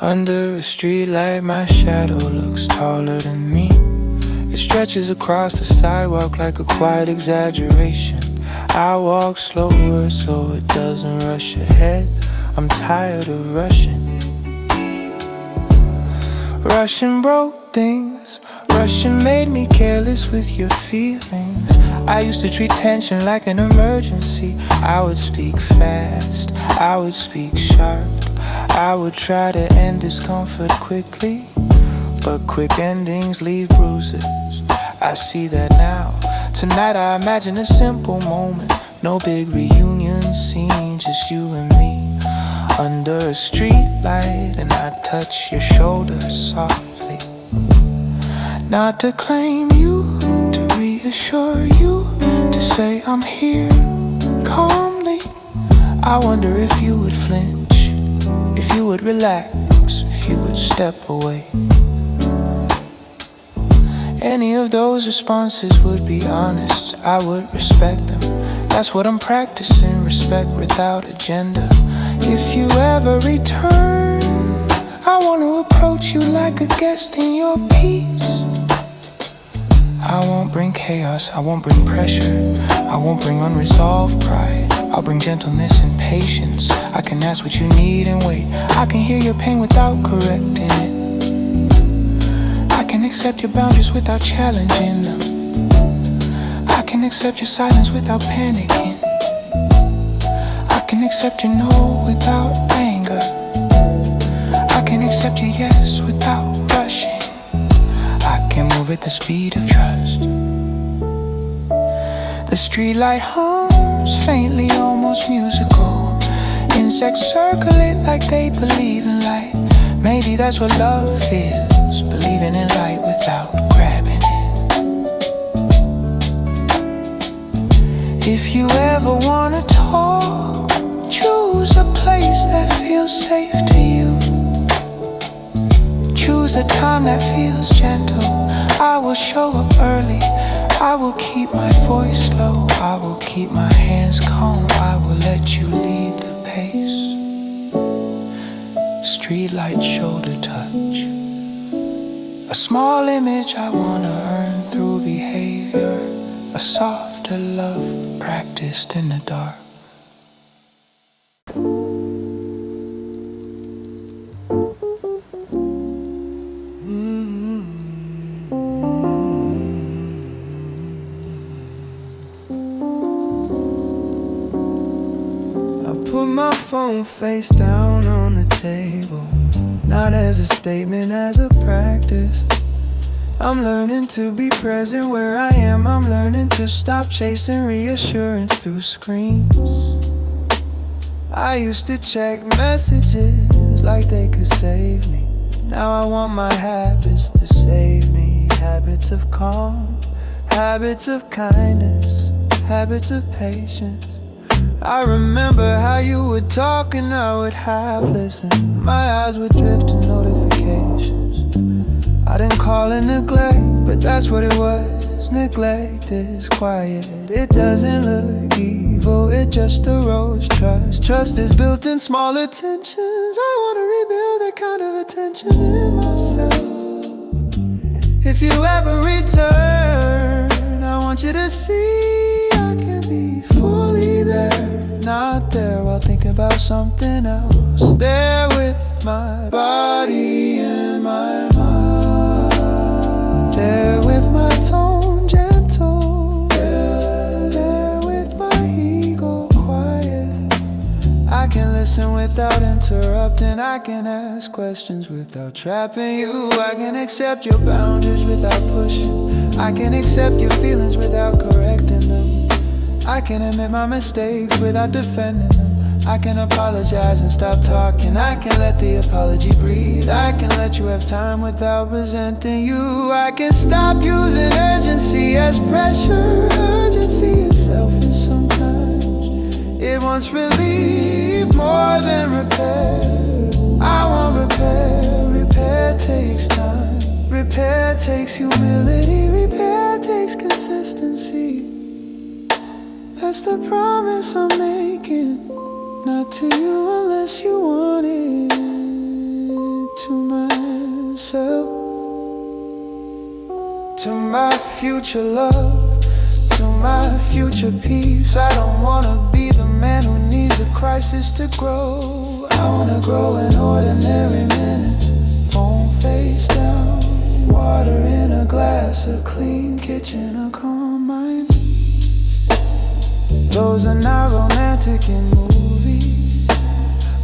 Under a streetlight, my shadow looks taller than me. It stretches across the sidewalk like a quiet exaggeration. I walk slower so it doesn't rush ahead. I'm tired of rushing. Rushing broke things. Rushing made me careless with your feelings. I used to treat tension like an emergency. I would speak fast, I would speak sharp. I would try to end discomfort quickly, but quick endings leave bruises. I see that now. Tonight I imagine a simple moment. No big reunion scene, just you and me under a street light, and I touch your shoulder softly. Not to claim you, to reassure you, to say I'm here calmly. I wonder if you would flinch, if you would relax, if you would step away. Any of those responses would be honest, I would respect them. That's what I'm practicing, respect without agenda. If you ever return, I want to approach you like a guest in your peace. I won't bring chaos, I won't bring pressure, I won't bring unresolved pride. I'll bring gentleness and patience. I can ask what you need and wait. I can hear your pain without correcting it. I can accept your boundaries without challenging them. I can accept your silence without panicking. I can accept your no without anger. I can accept your yes without rushing. I can move at the speed of trust. The streetlight hums faintly, almost musical. Insects circle it like they believe in light. Maybe that's what love is, believing in light without grabbing it. If you ever wanna talk, choose a place that feels safe to you. Choose a time that feels gentle. I will show up early, I will keep my voice low, I will keep my hands calm, I will let you lead the pace. Streetlight shoulder touch, a small image I wanna earn through behavior, a softer love practiced in the dark. Put my phone face down on the table, not as a statement, as a practice. I'm learning to be present where I am. I'm learning to stop chasing reassurance through screens. I used to check messages like they could save me. Now I want my habits to save me. Habits of calm, habits of kindness, habits of patience. I remember how you would talk and I would half listen. My eyes would drift to notifications. I didn't call it neglect, but that's what it was. knows neglect is quiet. It doesn't look evil, it just erodes trust. Trust is built in small attentions. I wanna rebuild that kind of attention in myself. If you ever return, I want you to see I can be fully there. Not there while thinking about something else. There with my body and my mind. There with my tone gentle. There with my ego quiet. I can listen without interrupting. I can ask questions without trapping you. I can accept your boundaries without pushing. I can accept your feelings without correcting them. I can admit my mistakes without defending them. I can apologize and stop talking. I can let the apology breathe. I can let you have time without resenting you. I can stop using urgency as pressure. Urgency is selfish sometimes. It wants relief more than repair. I want repair. Repair takes time. Repair takes humility. Repair takes consistency. That's the promise I'm making. Not to you unless you want it. To myself. To my future love. To my future peace. I don't wanna be the man who needs a crisis to grow. I wanna grow in ordinary minutes. Phone face down. Water in a glass. A clean kitchen. A calm mind. Those are not romantic in movies,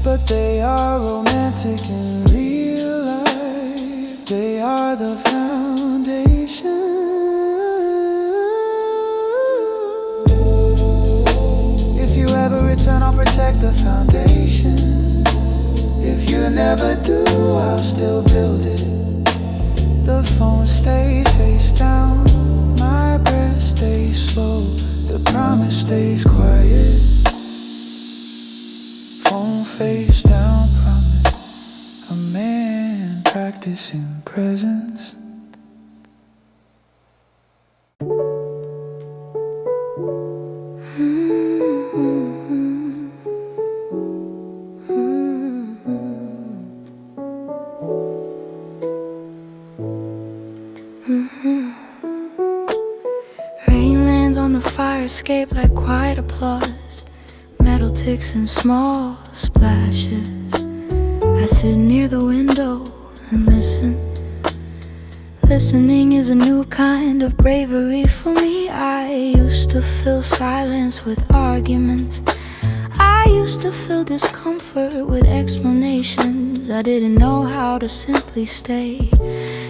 but they are romantic in real life. They are the foundation. If you ever return, I'll protect the foundation. If you never do, I'll still build it. The phone stays face down. My breath stays slow. The promise stays quiet. Phone face down, promise. A man practicing presence. Escape like quiet applause. Metal ticks and small splashes. I sit near the window and listen. Listening is a new kind of bravery for me. I used to fill silence with arguments. I used to fill discomfort with explanations. I didn't know how to simply stay.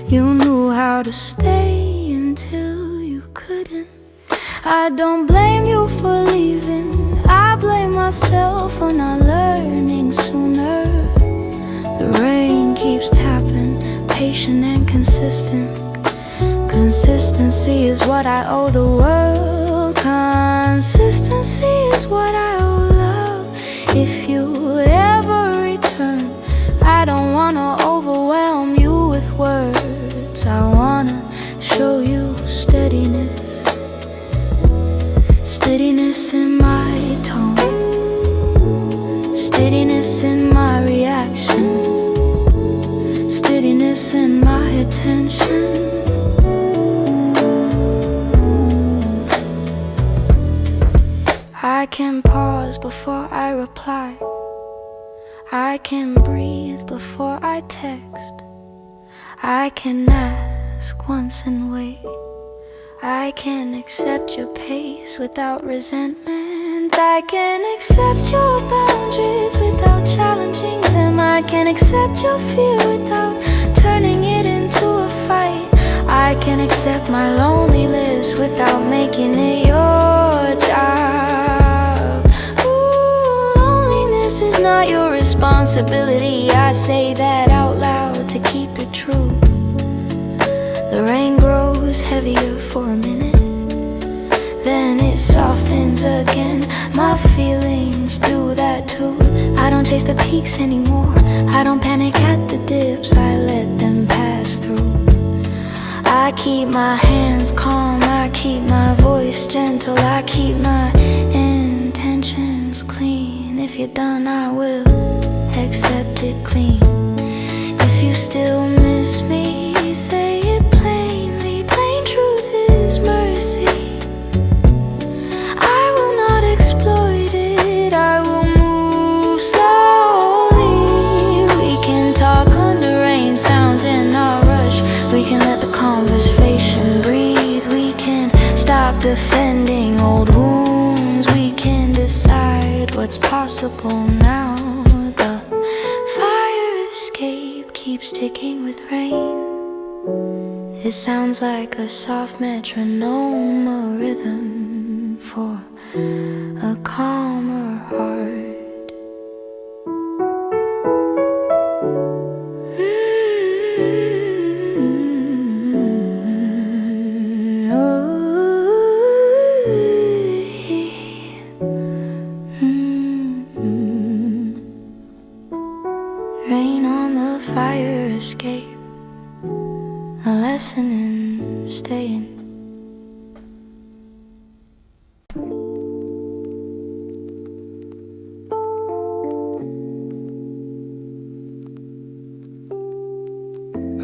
You knew how to stay until you couldn't. I don't blame you for leaving. I blame myself for not learning sooner. The rain keeps tapping, patient and consistent. Consistency is what I owe the world. Consistency is what I owe love. If you ever return, I don't wanna overwhelm you with words. I wanna show you steadiness. Steadiness in my tone. Steadiness in my reactions. Steadiness in my attention. I can pause before I reply. I can breathe before I text. I can ask once and wait. I can accept your pace without resentment. I can accept your boundaries without challenging them. I can accept your fear without turning it into a fight. I can accept my loneliness without making it your job. Ooh, loneliness is not your responsibility. I say that out loud to keep it true. The rain grows heavier for a minute, then it softens again. My feelings do that too. I don't chase the peaks anymore. I don't panic at the dips. I let them pass through. I keep my hands calm. I keep my voice gentle, I keep my intentions clean. If you're done, I will accept it clean. If you still miss me, say it plainly. Plain truth is mercy. I will not exploit it, I will move slowly. We can talk under rain, sounds in our rush. We can let the conversation breathe. We can stop defending old wounds. We can decide what's possible now. The fire escape keeps ticking with rain. It sounds like a soft metronome, a rhythm for a calmer heart. Rain on the fire escape, a lesson in staying.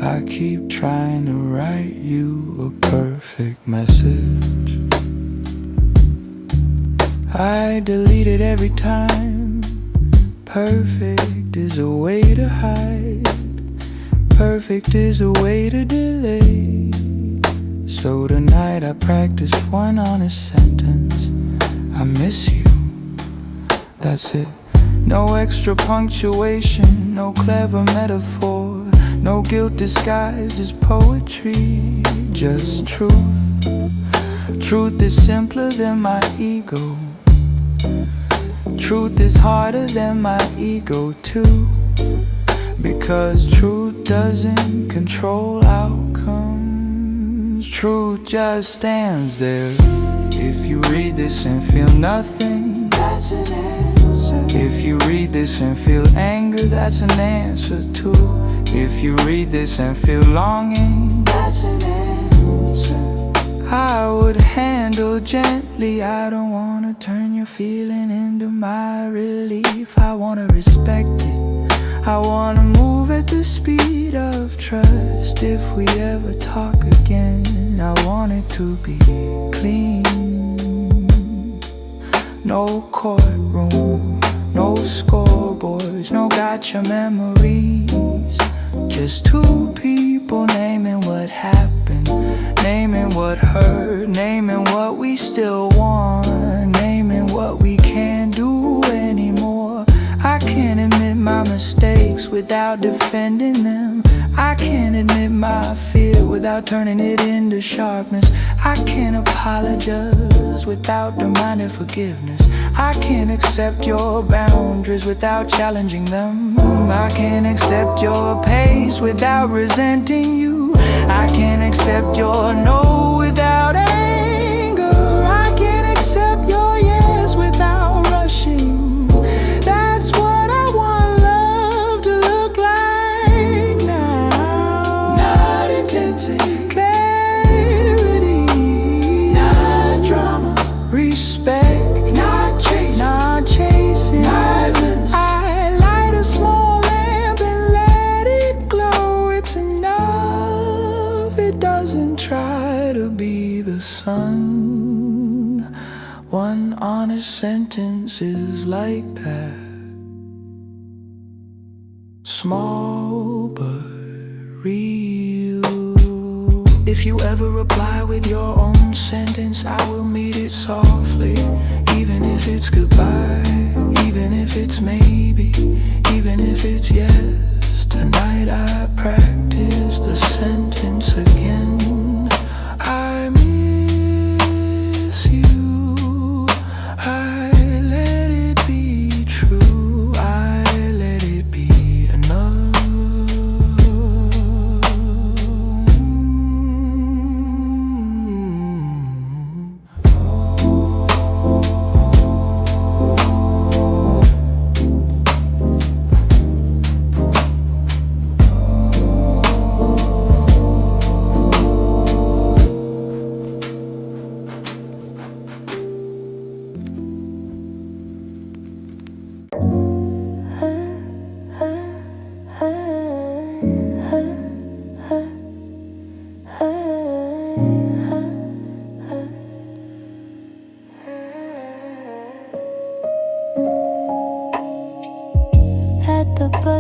I keep trying to write you a perfect message. I delete it every time. Perfect is a way to hide. Perfect is a way to delay. So tonight I practice one honest sentence. I miss you. That's it. No extra punctuation, no clever metaphor, no guilt disguised as poetry. Just truth. Truth is simpler than my ego. Truth is harder than my ego too. Because truth doesn't control outcomes. Truth just stands there. If you read this and feel nothing, that's an answer. If you read this and feel anger, that's an answer too. If you read this and feel longing, that's an answer. I would handle gently. I don't wanna turn your feeling into my relief. I wanna respect it. I wanna move at the speed of trust. If we ever talk again, I want it to be clean. No courtroom, no scoreboards, no gotcha memories. Just two people naming what happened, naming what hurt, naming what we still want, naming what we can't do anymore. I can't admit my mistakes without defending them. I can't admit my fear without turning it into sharpness. I can't apologize without demanding forgiveness. I can't accept your boundaries without challenging them. I can't accept your pace without resenting you. I can't accept your no without anger. I can't accept your yes without rushing. That's what I want love to look like now. Not intensity, clarity, not drama, respect, not chasing. I light a small lamp and let it glow. It's enough. It doesn't try to be the sun. One honest sentence is like that. Small but real. If you ever reply with your own sentence, I will meet it softly. Even if it's goodbye, even if it's maybe, even if it's yes. Tonight I practice the sentence again. I miss you. I let it be true. I let it be enough.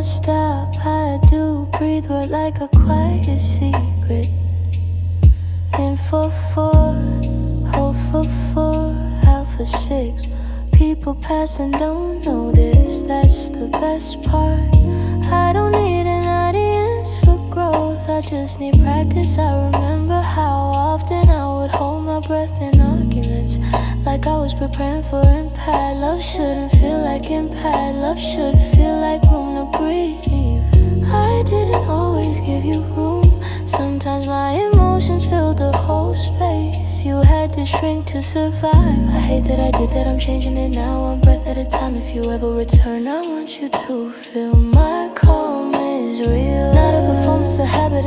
never stop. I do breathe word like a quiet secret. In for 4, hold for 4, out for 6. People pass and don't notice, that's the best part. I don't need an audience for growth, I just need practice. I remember how often I would hold my breath in arguments, like I was preparing for impact. Love shouldn't feel like impact, love should feel like room to breathe. I didn't always give you room, sometimes my emotions filled the whole space. You had to shrink to survive. I hate that I did that, I'm changing it now, one breath at a time. If you ever return, I want you to feel my calm is real. Not a performance, a habit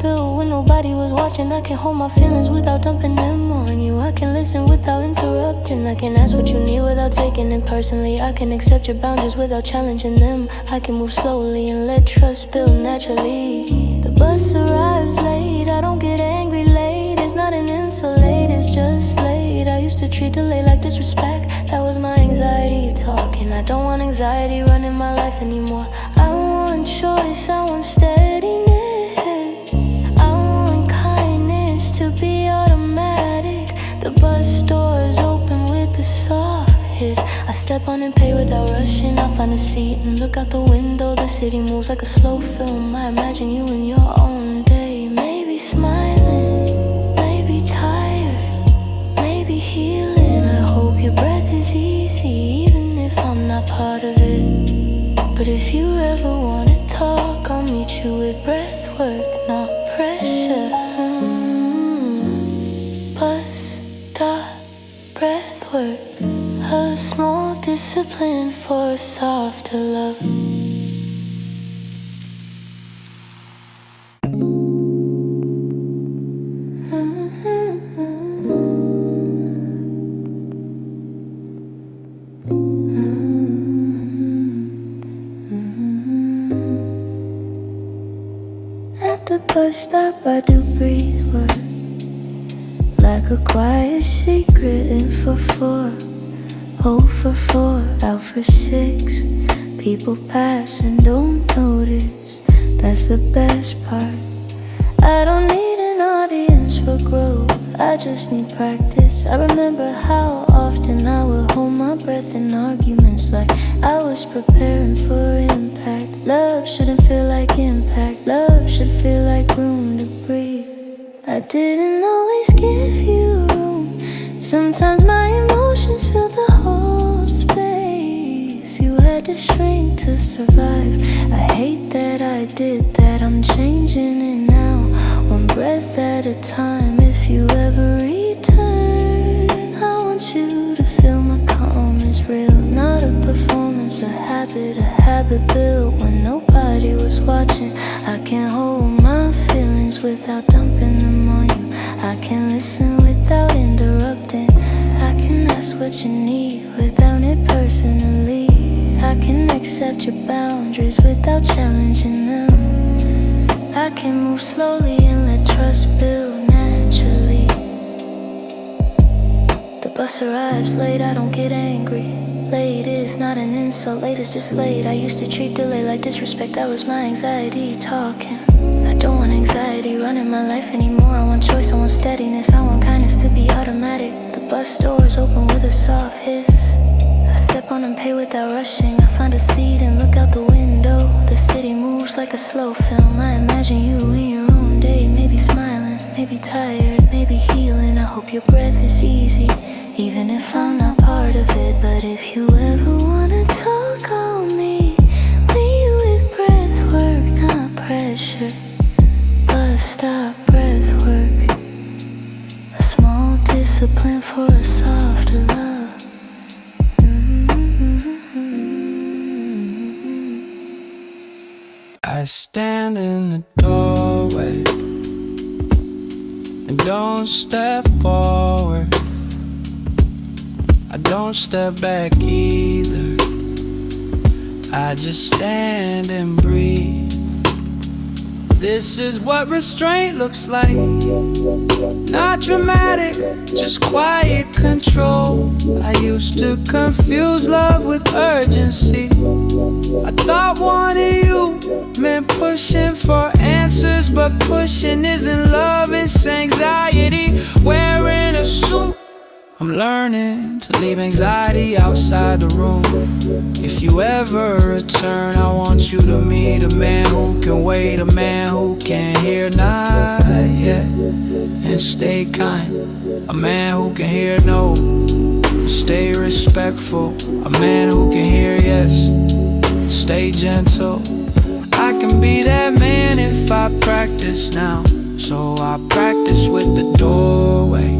built when nobody was watching. I can hold my feelings without dumping them on you. I can listen without interrupting. I can ask what you need without taking it personally. I can accept your boundaries without challenging them. I can move slowly and let trust build naturally. The bus arrives late, I don't get angry late. It's not an insult, it's just late. I used to treat delay like disrespect, that was my anxiety talking. I don't want anxiety running my life anymore. I want choice, I want steadiness, I want kindness to be automatic. The bus doors open with the soft hiss. I step on and pay without rushing. I find a seat and look out the window. The city moves like a slow film. I imagine you in your own day, maybe smiling, maybe tired, maybe healing. I hope your breath is easy, even if I'm not part of it. But if you ever wanna talk, I'll meet you with breath work, not pressure. Bus stop, breath work, a small discipline for a softer love. At the bus stop I do breathe work, like a quiet secret. In for 4, hold for 4, out for 6. People pass and don't notice, that's the best part. I don't need an audience for growth, I just need practice. I remember how often I would hold my breath in arguments, like I was preparing for impact. Love shouldn't feel like impact, love should feel like room to breathe. I didn't always give you room, sometimes my emotions fill the whole space. You had to shrink to survive. I hate that I did that, I'm changing it now, one breath at a time. If you ever return, I want you to feel my calm is real. Not a performance, a habit built when nobody was watching. I can hold my feelings without dumping them on you. I can listen without interrupting. I can ask what you need without it personally. I can accept your boundaries without challenging them. I can move slowly and let trust build naturally. The bus arrives late, I don't get angry. Late is not an insult, late is just late. I used to treat delay like disrespect, that was my anxiety talking. I don't want anxiety running my life anymore. I want choice, I want steadiness, I want kindness to be automatic. The bus doors open with a soft hiss. I step on and pay without rushing. I find a seat and look out the window. The city moves like a slow film. I imagine you in your own day, maybe smiling, maybe tired, maybe healing. I hope your breath is easy, even if I'm not part of it. But if you ever wanna talk, I'll meet you with breath work, not pressure. Bus stop, breath work, a small discipline for a softer love. I stand in the doorway and don't step forward. I don't step back either. I just stand and breathe. This is what restraint looks like. Not dramatic, just quiet control. I used to confuse love with urgency. I thought wanting you meant pushing for answers, but pushing isn't love, it's anxiety. Wearing a suit, I'm learning to leave anxiety outside the room. If you ever return, I want you to meet a man who can wait, a man who can hear not yet and stay kind, a man who can hear no and stay respectful, a man who can hear yes, stay gentle. I can be that man if I practice now. So I practice with the doorway,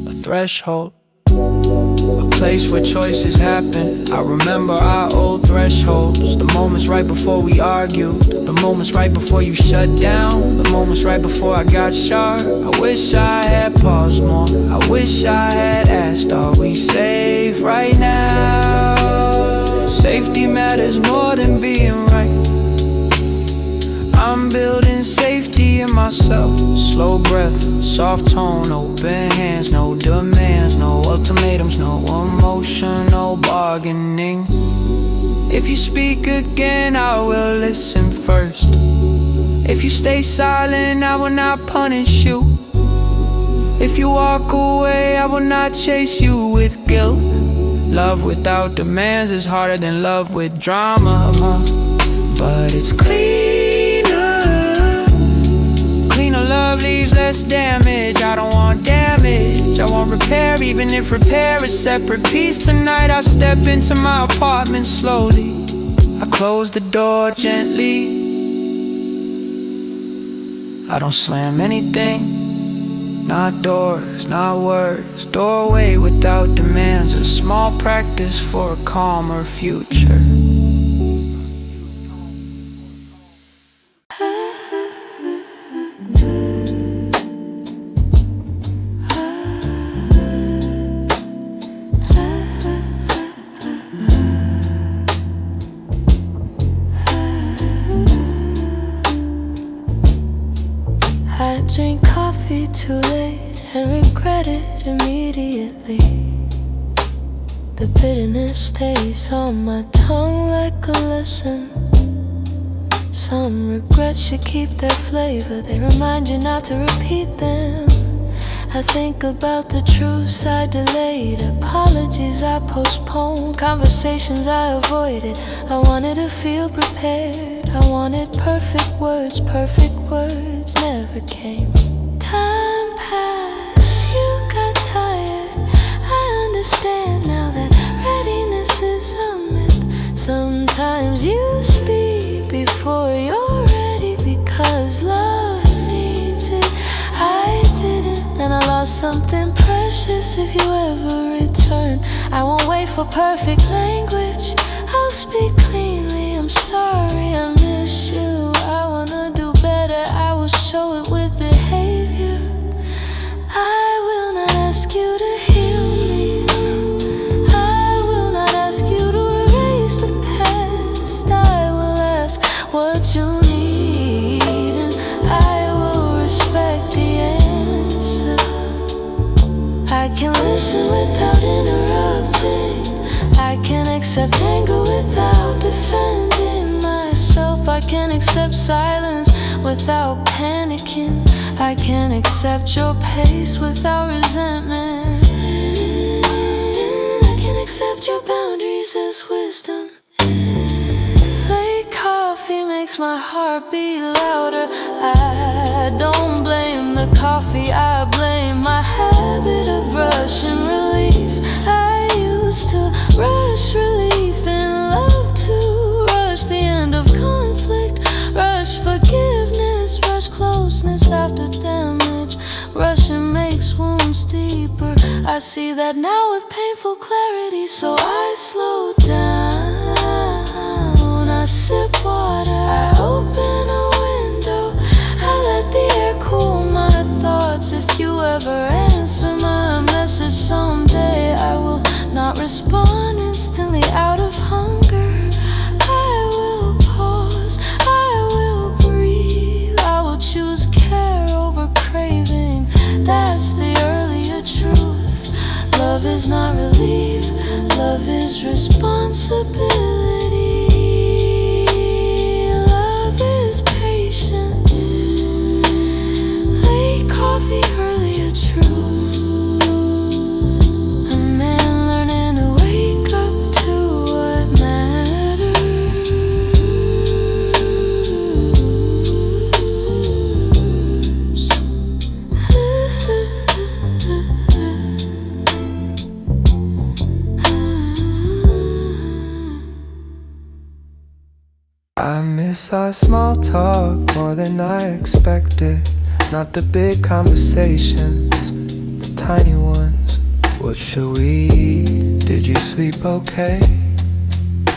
a threshold, a place where choices happen. I remember our old thresholds, the moments right before we argued, the moments right before you shut down, the moments right before I got sharp. I wish I had paused more, I wish I had asked, are we safe right now? Safety matters more than being right. I'm building safety in myself. Slow breath, soft tone, open hands, no demands, no ultimatums, no emotional bargaining. If you speak again, I will listen first. If you stay silent, I will not punish you. If you walk away, I will not chase you with guilt. Love without demands is harder than love with drama, but it's cleaner. Cleaner love leaves less damage. I don't want damage, I want repair, even if repair is separate. Peace tonight, I step into my apartment slowly. I close the door gently. I don't slam anything, not doors, not words. Doorway without demands, a small practice for a calmer future. I drink coffee too late and regret it immediately. The bitterness stays on my tongue like a lesson. Some regrets should keep their flavor, they remind you not to repeat them. I think about the truths I delayed, apologies I postponed, conversations I avoided. I wanted to feel prepared, I wanted perfect words never came. Time passed, you got tired. I understand now that readiness is a myth. Sometimes you speak before you're ready because love needs it. I didn't, and I lost something precious. If you ever return, I won't wait for perfect language, I'll speak cleanly. I'm sorry I miss you, I wanna do better, I will show it with behavior. I will not ask you to heal me, I will not ask you to erase the past. I will ask what you need, and I will respect the answer. I can listen without interrupting, I can accept anger without defending myself. I can accept silence without panicking, I can accept your pace without resentment. I can accept your boundaries as wisdom. Late coffee makes my heart beat louder. I don't blame the coffee, I blame my habit of rushing relief. I used to rush relief in love, to rush the end of conflict, rush forgiveness, rush closeness after damage. Rushing makes wounds deeper, I see that now with painful clarity. So I slow down, I sip water, I open a window, I let the air cool my thoughts. If you ever answer my message someday, I will not respond instantly out of hunger. I will pause, I will is not relief, love is responsibility. Love is patience. Late coffee, earlier truth. A man learning to wake up to what matters. I miss our small talk more than I expected. Not the big conversations, the tiny ones. What should we eat? Did you sleep okay?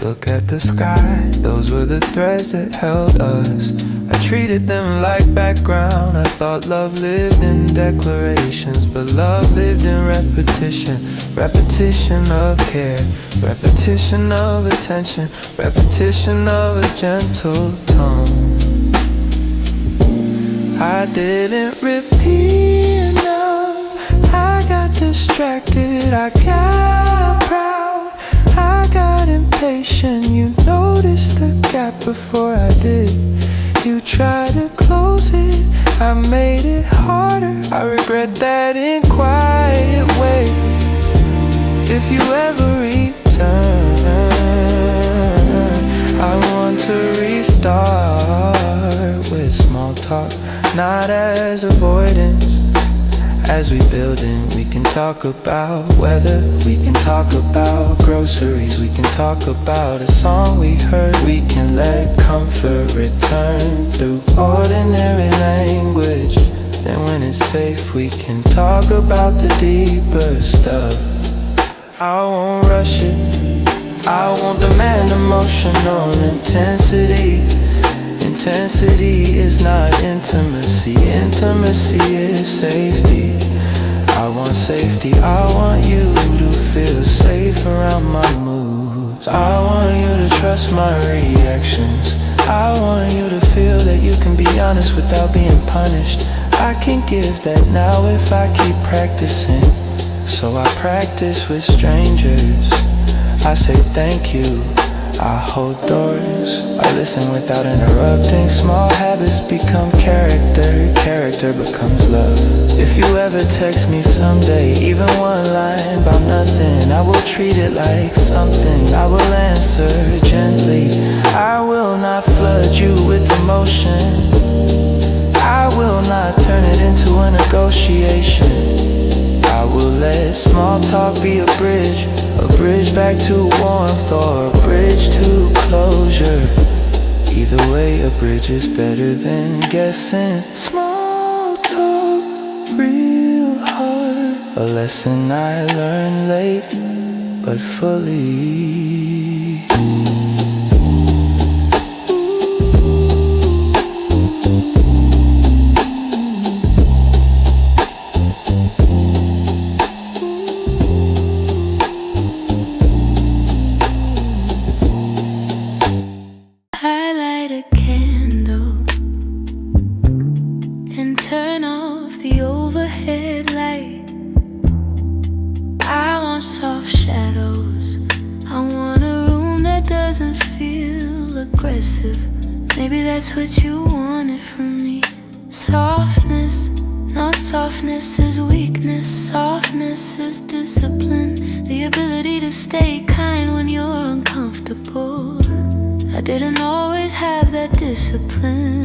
Look at the sky, those were the threads that held us. I treated them like background. I thought love lived in declarations, but love lived in repetition. Repetition of care, repetition of attention, repetition of a gentle tone. I didn't repeat enough. I got distracted, I got proud, I got impatient. You noticed the gap before I did. You tried to close it, I made it harder. I regret that in quiet ways. If you ever return, I want to restart with small talk, not as avoidance. As we build in, we can talk about weather, we can talk about groceries, we can talk about a song we heard. We can let comfort return through ordinary language. Then when it's safe, we can talk about the deeper stuff. I won't rush it, I won't demand emotional intensity. Intensity is not intimacy, intimacy is safety. I want safety, I want you to feel safe around my moves. I want you to trust my reactions. I want you to feel that you can be honest without being punished. I can give that now if I keep practicing. So I practice with strangers. I say thank you, I hold doors, I listen without interrupting. Small habits become character, character becomes love. If you ever text me someday, even one line about nothing, I will treat it like something. I will answer gently. I will not flood you with emotion. I will not turn it into a negotiation. I will let small talk be a bridge back to warmth or a bridge to closure. Either way, a bridge is better than guessing. Small talk, real hard. A lesson I learned late, but fully. Turn off the overhead light. I want soft shadows. I want a room that doesn't feel aggressive. Maybe that's what you wanted from me. Softness, not softness is weakness. Softness is discipline. The ability to stay kind when you're uncomfortable. I didn't always have that discipline.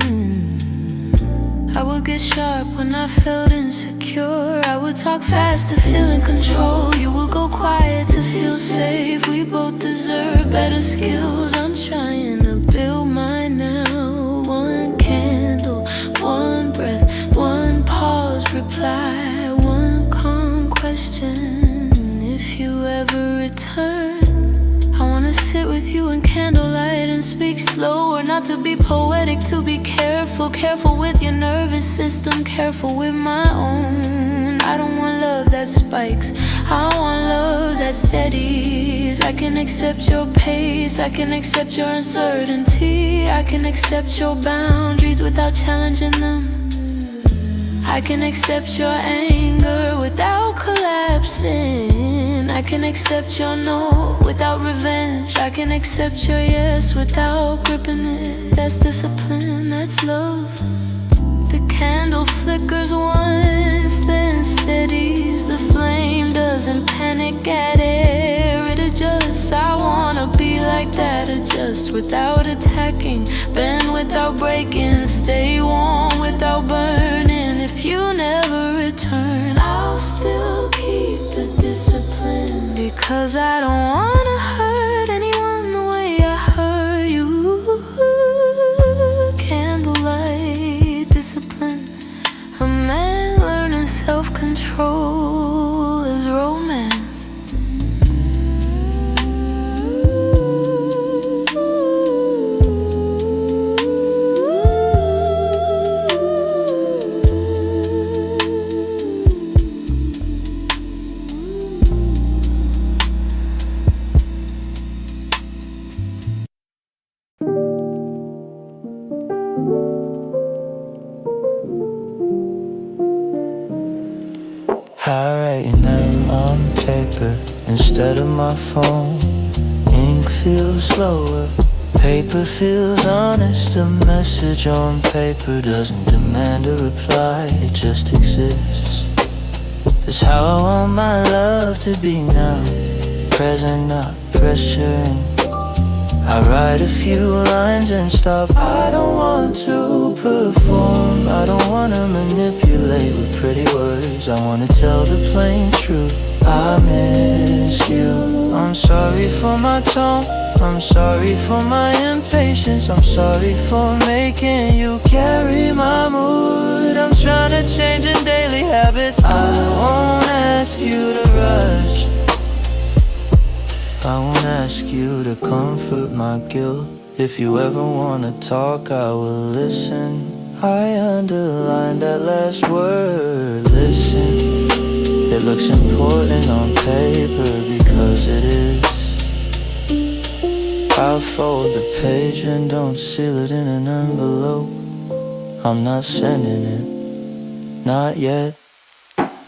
I would get sharp when I felt insecure. I would talk fast to feel in control. You would go quiet to feel safe. We both deserve better skills. I'm trying to build mine now. One candle, one breath, one pause, reply, one calm question. If you ever return, I wanna sit with you in candlelight and speak slower. Not to be poetic, to be careful. Careful with your nervous system, careful with my own. I don't want love that spikes, I want love that steadies. I can accept your pace, I can accept your uncertainty. I can accept your boundaries without challenging them. I can accept your anger without collapsing. I can accept your no without revenge. I can accept your yes without gripping it. That's discipline, that's love. The candle flickers once, then steadies. The flame doesn't panic at air, it adjusts. I wanna be like that, adjust without attacking, bend without breaking, stay warm without burning. If you never return, I'll still keep the discipline, because I don't wanna hurt anyone the way I hurt you. Candlelight discipline, a man learning self-control is romance. I write your name on paper instead of my phone. Ink feels slower, paper feels honest. A message on paper doesn't demand a reply, it just exists. That's how I want my love to be now, present, not pressuring. I write a few lines and stop. I don't want to perform, I don't want to manipulate with pretty words. I want to tell the plain truth. I miss you. I'm sorry for my tone, I'm sorry for my impatience, I'm sorry for making you carry my mood. I'm trying to change in daily habits. I won't ask you to rush, I won't ask you to comfort my guilt. If you ever wanna talk, I will listen. I underlined that last word, listen. It looks important on paper because it is. I'll fold the page and don't seal it in an envelope. I'm not sending it, not yet.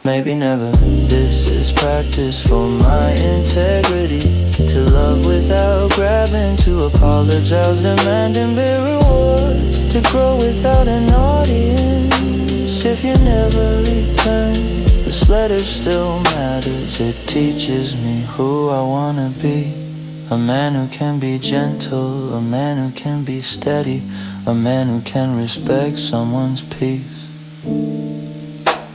Maybe never. This is practice for my integrity. To love without grabbing, to apologize, demanding big reward. To grow without an audience. If you never return, this letter still matters. It teaches me who I wanna be. A man who can be gentle, a man who can be steady, a man who can respect someone's peace.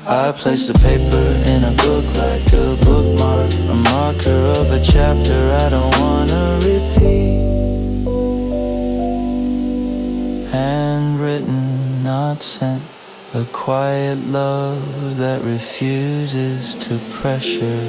I place the paper in a book like a bookmark, a marker of a chapter I don't wanna repeat. Handwritten, not sent, a quiet love that refuses to pressure.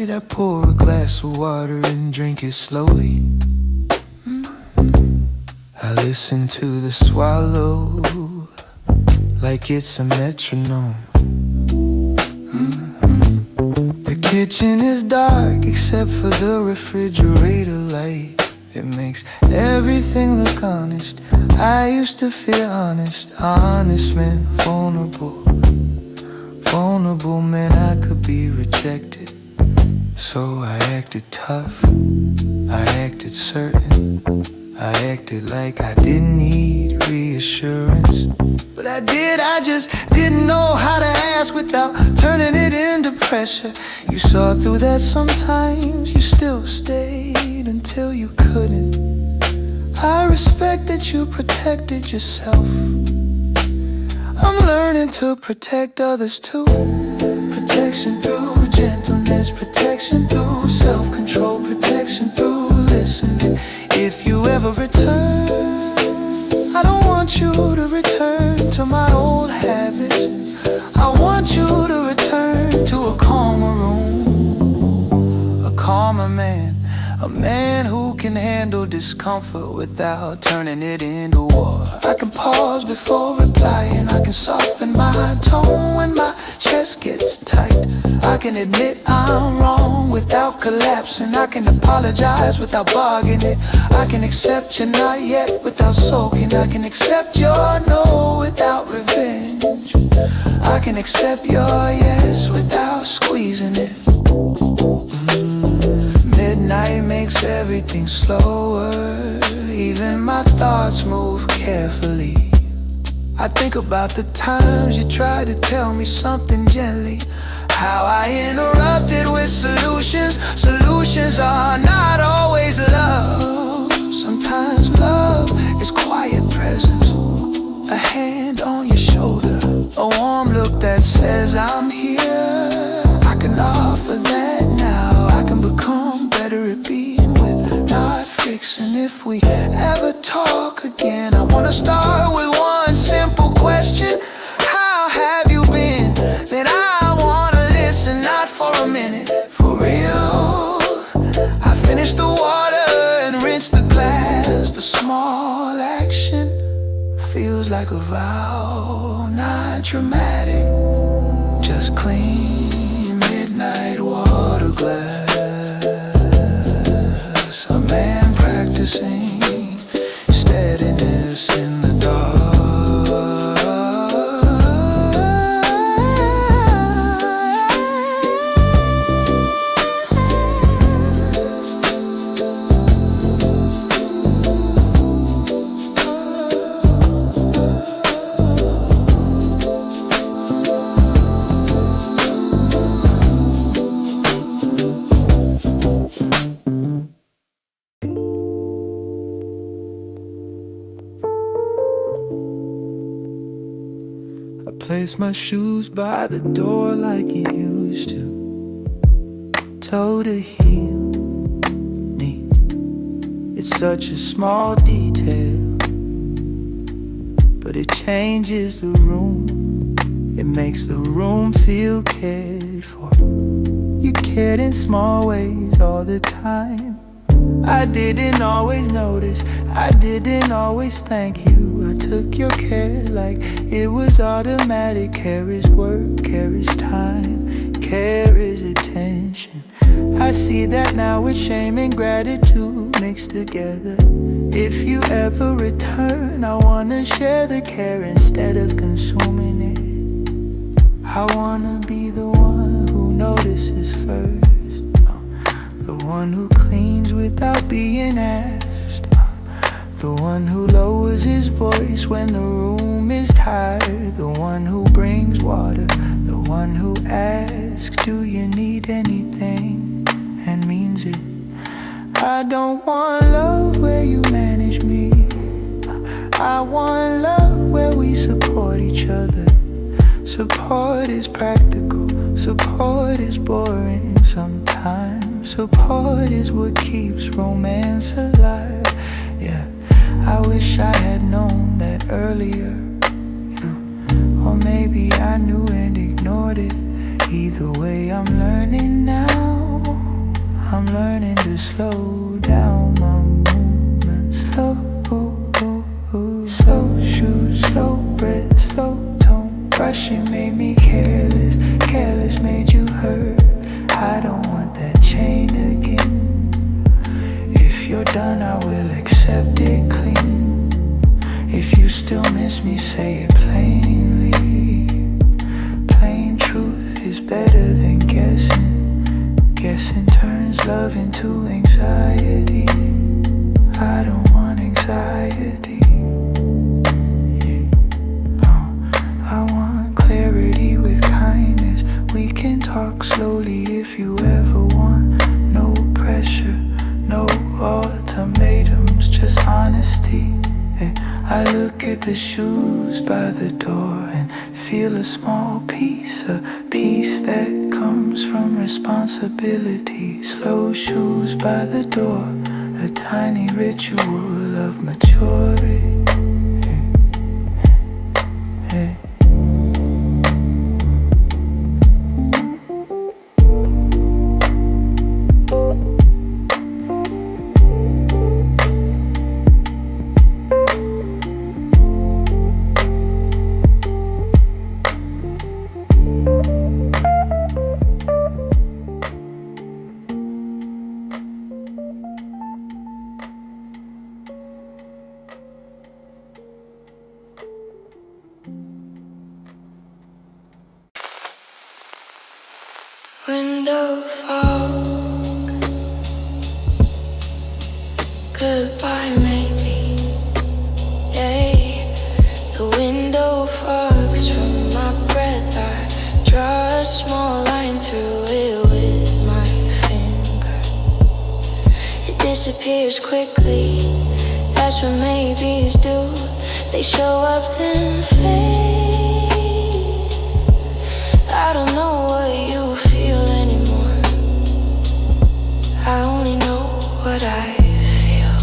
I pour a glass of water and drink it slowly. I listen to the swallow like it's a metronome. The kitchen is dark except for the refrigerator light. It makes everything look honest. I used to feel honest. Honest meant vulnerable. Vulnerable meant I could be rejected. So I acted tough, I acted certain, I acted like I didn't need reassurance. But I just didn't know how to ask without turning it into pressure. You saw through that sometimes, you still stayed until you couldn't. I respect that you protected yourself. I'm learning to protect others too. Protection through gentleness, protection through self-control, protection through listening. If you ever return, I don't want you to return to my old habits. I want you to return to a calmer room, a calmer man, a man who can handle handle discomfort without turning it into war. I can pause before replying, I can soften my tone when my chest gets tight. I can admit I'm wrong without collapsing. I can apologize without bargaining. I can accept you're not yet without sulking. I can accept your no without revenge. I can accept your yes without squeezing it. Midnight makes everything slower. Even my thoughts move carefully. I think about the times you tried to tell me something gently. How I interrupted with solutions. Solutions are not always love. Sometimes love is quiet presence. A hand on your shoulder, a warm look that says I'm here. I can offer that now. I can become better at being with, not fixing. If we ever talk again, I wanna start with one simple question. How have you been? Then I wanna listen, not for a minute, for real. I finish the water and rinse the glass. The small action feels like a vow, not dramatic, just clean midnight water glass. A man practicing steadiness in the dark. Place my shoes by the door like you used to. Toe to heel, neat. It's such a small detail, but it changes the room. It makes the room feel cared for. You cared in small ways all the time. I didn't always notice, I didn't always thank you. I took your care like it was automatic. Care is work, care is time, care is attention. I see that now with shame and gratitude mixed together. If you ever return, I wanna share the care instead of consuming it. I wanna be the one who notices first, the one who cleans without being asked, the one who lowers his voice when the room is tired, the one who brings water, the one who asks, do you need anything, and means it. I don't want love where you manage me. I want love where we support each other. Support is practical, support is boring sometimes. Support is what keeps romance alive. Yeah, I wish I had known that earlier. Or maybe I knew and ignored it. Either way, I'm learning now. I'm learning to slow down my movements. Slow, slow shoes, slow breath, slow tone. Rushing made me careless, careless made you hurt. I don't want that chain again. If you're done, I will accept it clean. If you still miss me, say it plainly. Plain truth is better than guessing. Guessing turns love into anxiety. I don't want anxiety. I want clarity with kindness. We can talk slowly if you ever want. No pressure, no ultimatums, just honesty. I look at the shoes by the door and feel a small piece, a piece that comes from responsibility. Slow shoes by the door, a tiny ritual of maturity. window fog. Goodbye, maybe. Yeah, the window fogs from my breath. I draw a small line through it with my finger. It disappears quickly. That's what maybes do. They show up then fade. I don't know what you feel anymore. I only know what I feel.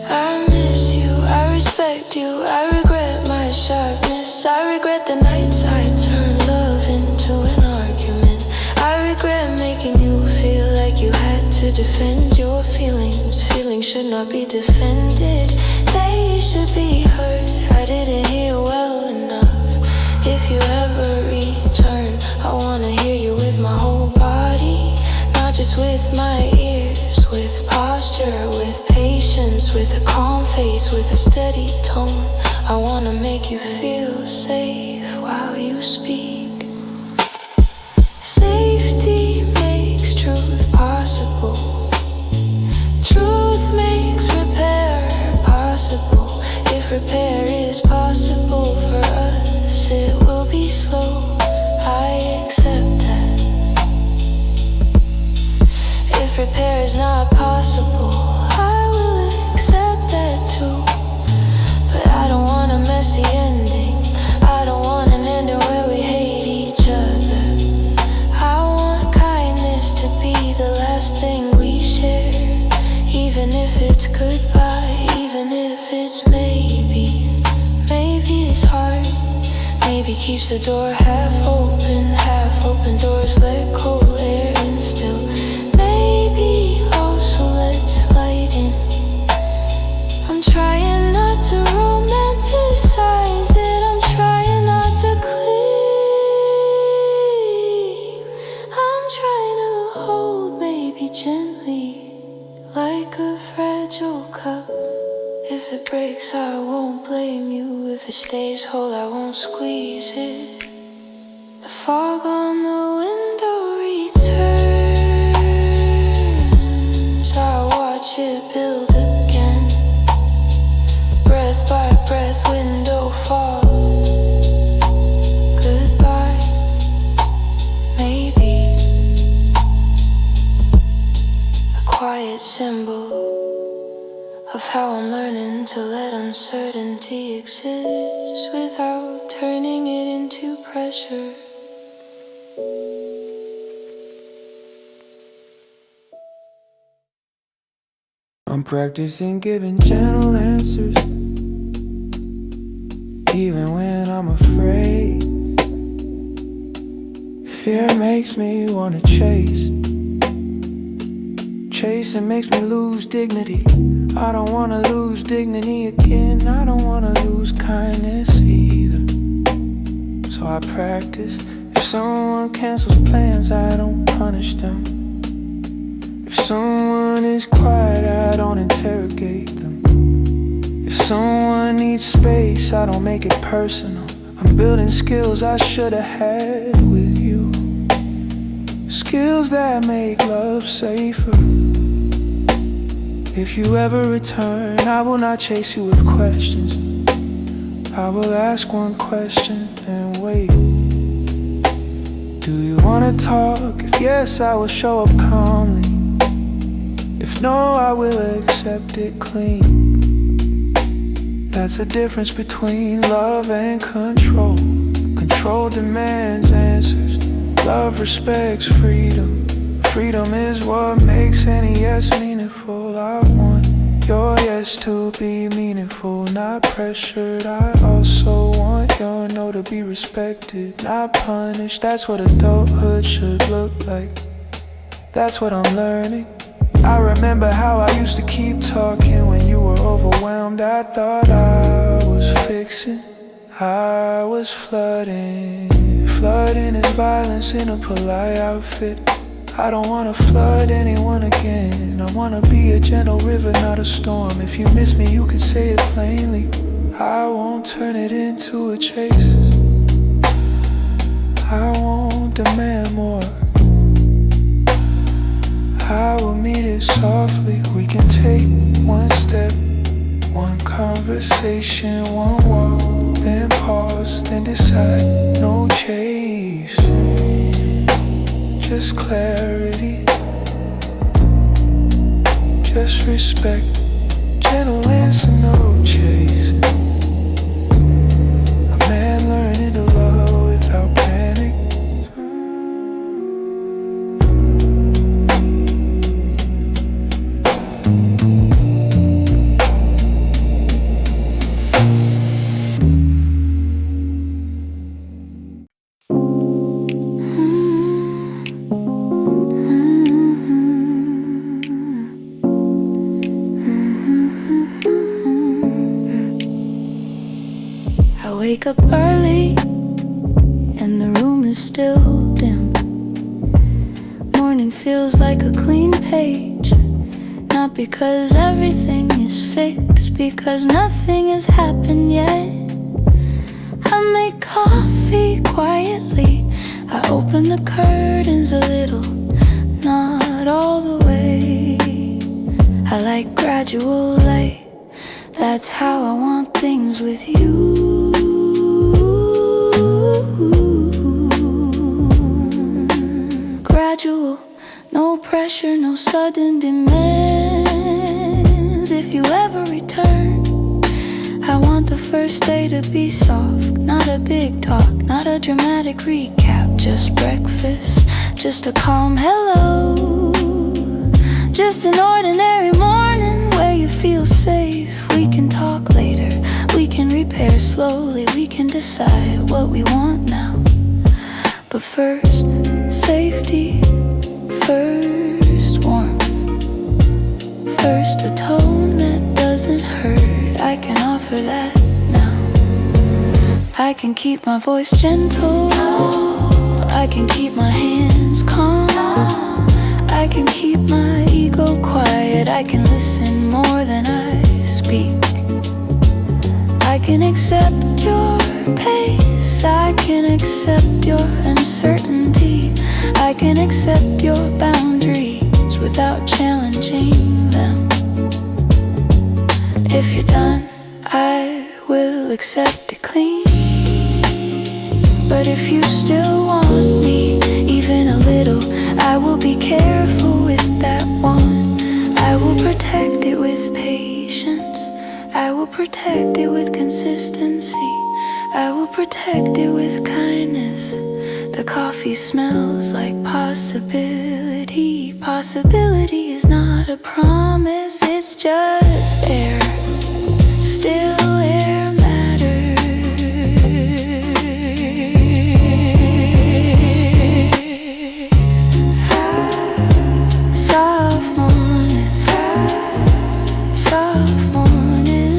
I miss you, I respect you, I regret my sharpness. I regret the nights I turned love into an argument. I regret making you feel like you had to defend your feelings. Feelings should not be defended, they should be heard. I didn't hear well enough. If you ever return, I wanna hear you with my whole body, not just with my ears. With posture, with patience, with a calm face, with a steady tone. I wanna make you feel safe while you speak. Safety makes truth possible. Truth makes repair possible. If repair is possible for us, it will be slow. I accept that. If repair is not possible, I will accept that too. But I don't want a messy ending. I don't want an ending where we hate each other. I want kindness to be the last thing we share. Even if it's goodbye, even if it's maybe. Maybe it's hard. Maybe keeps the door half open doors let cold air in still. Maybe also lets light in. I'm trying not to romanticize it, I'm trying not to cling. I'm trying to hold maybe gently, like a fragile cup. If it breaks, I won't blame you. If it stays whole, I won't squeeze it. The fog on the window returns. I watch it build again. Breath by breath, window fog. Goodbye, maybe. A quiet symbol of how I'm learning to let uncertainty exist without turning it into pressure. I'm practicing giving gentle answers, even when I'm afraid. Fear makes me wanna chase. Chasing makes me lose dignity. I don't wanna lose dignity again. I don't wanna lose kindness either. So I practice. If someone cancels plans, I don't punish them. If someone is quiet, I don't interrogate them. If someone needs space, I don't make it personal. I'm building skills I should've had with you. Skills that make love safer. If you ever return, I will not chase you with questions. I will ask one question and wait. Do you wanna talk? If yes, I will show up calmly. If no, I will accept it clean. That's the difference between love and control. Control demands answers. Love respects freedom. Freedom is what makes any yes meaningful. I want your yes to be meaningful, not pressured. I also want your no to be respected, not punished. That's what adulthood should look like. That's what I'm learning. I remember how I used to keep talking when you were overwhelmed. I thought I was fixing, I was flooding. Flooding is violence in a polite outfit. I don't wanna flood anyone again. I wanna be a gentle river, not a storm. If you miss me, you can say it plainly. I won't turn it into a chase. I won't demand more. I will meet it softly. We can take one step, one conversation, one walk, then pause, then decide. No chase, just clarity, just respect, gentle answer, no chase. A man learning to love without panic. I wake up early and the room is still dim. Morning feels like a clean page. Not because everything is fixed, because nothing has happened yet. I make coffee quietly. I open the curtains a little, not all the way. I like gradual light. That's how I want things with you. Gradual, no pressure, no sudden demands. If you ever return, I want the first day to be soft. Not a big talk, not a dramatic recap. Just breakfast, just a calm hello. Just an ordinary morning where you feel safe. We can talk later, we can repair slowly. We can decide what we want now. But first, safety. First, warmth. First, a tone that doesn't hurt. I can offer that now. I can keep my voice gentle. I can keep my hands calm. I can keep my ego quiet. I can listen more than I speak. I can accept your pace. I can accept your uncertainty. I can accept your boundaries without challenging them. If you're done, I will accept it clean. But if you still want me, even a little, I will be careful with that one. I will protect it with patience. I will protect it with consistency. I will protect it with kindness. The coffee smells like possibility. Possibility is not a promise, it's just air. Still air matters. Soft morning, soft morning.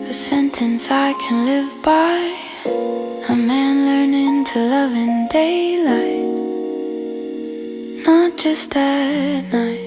A sentence I can live by. A man learning to love in daylight, not just at night.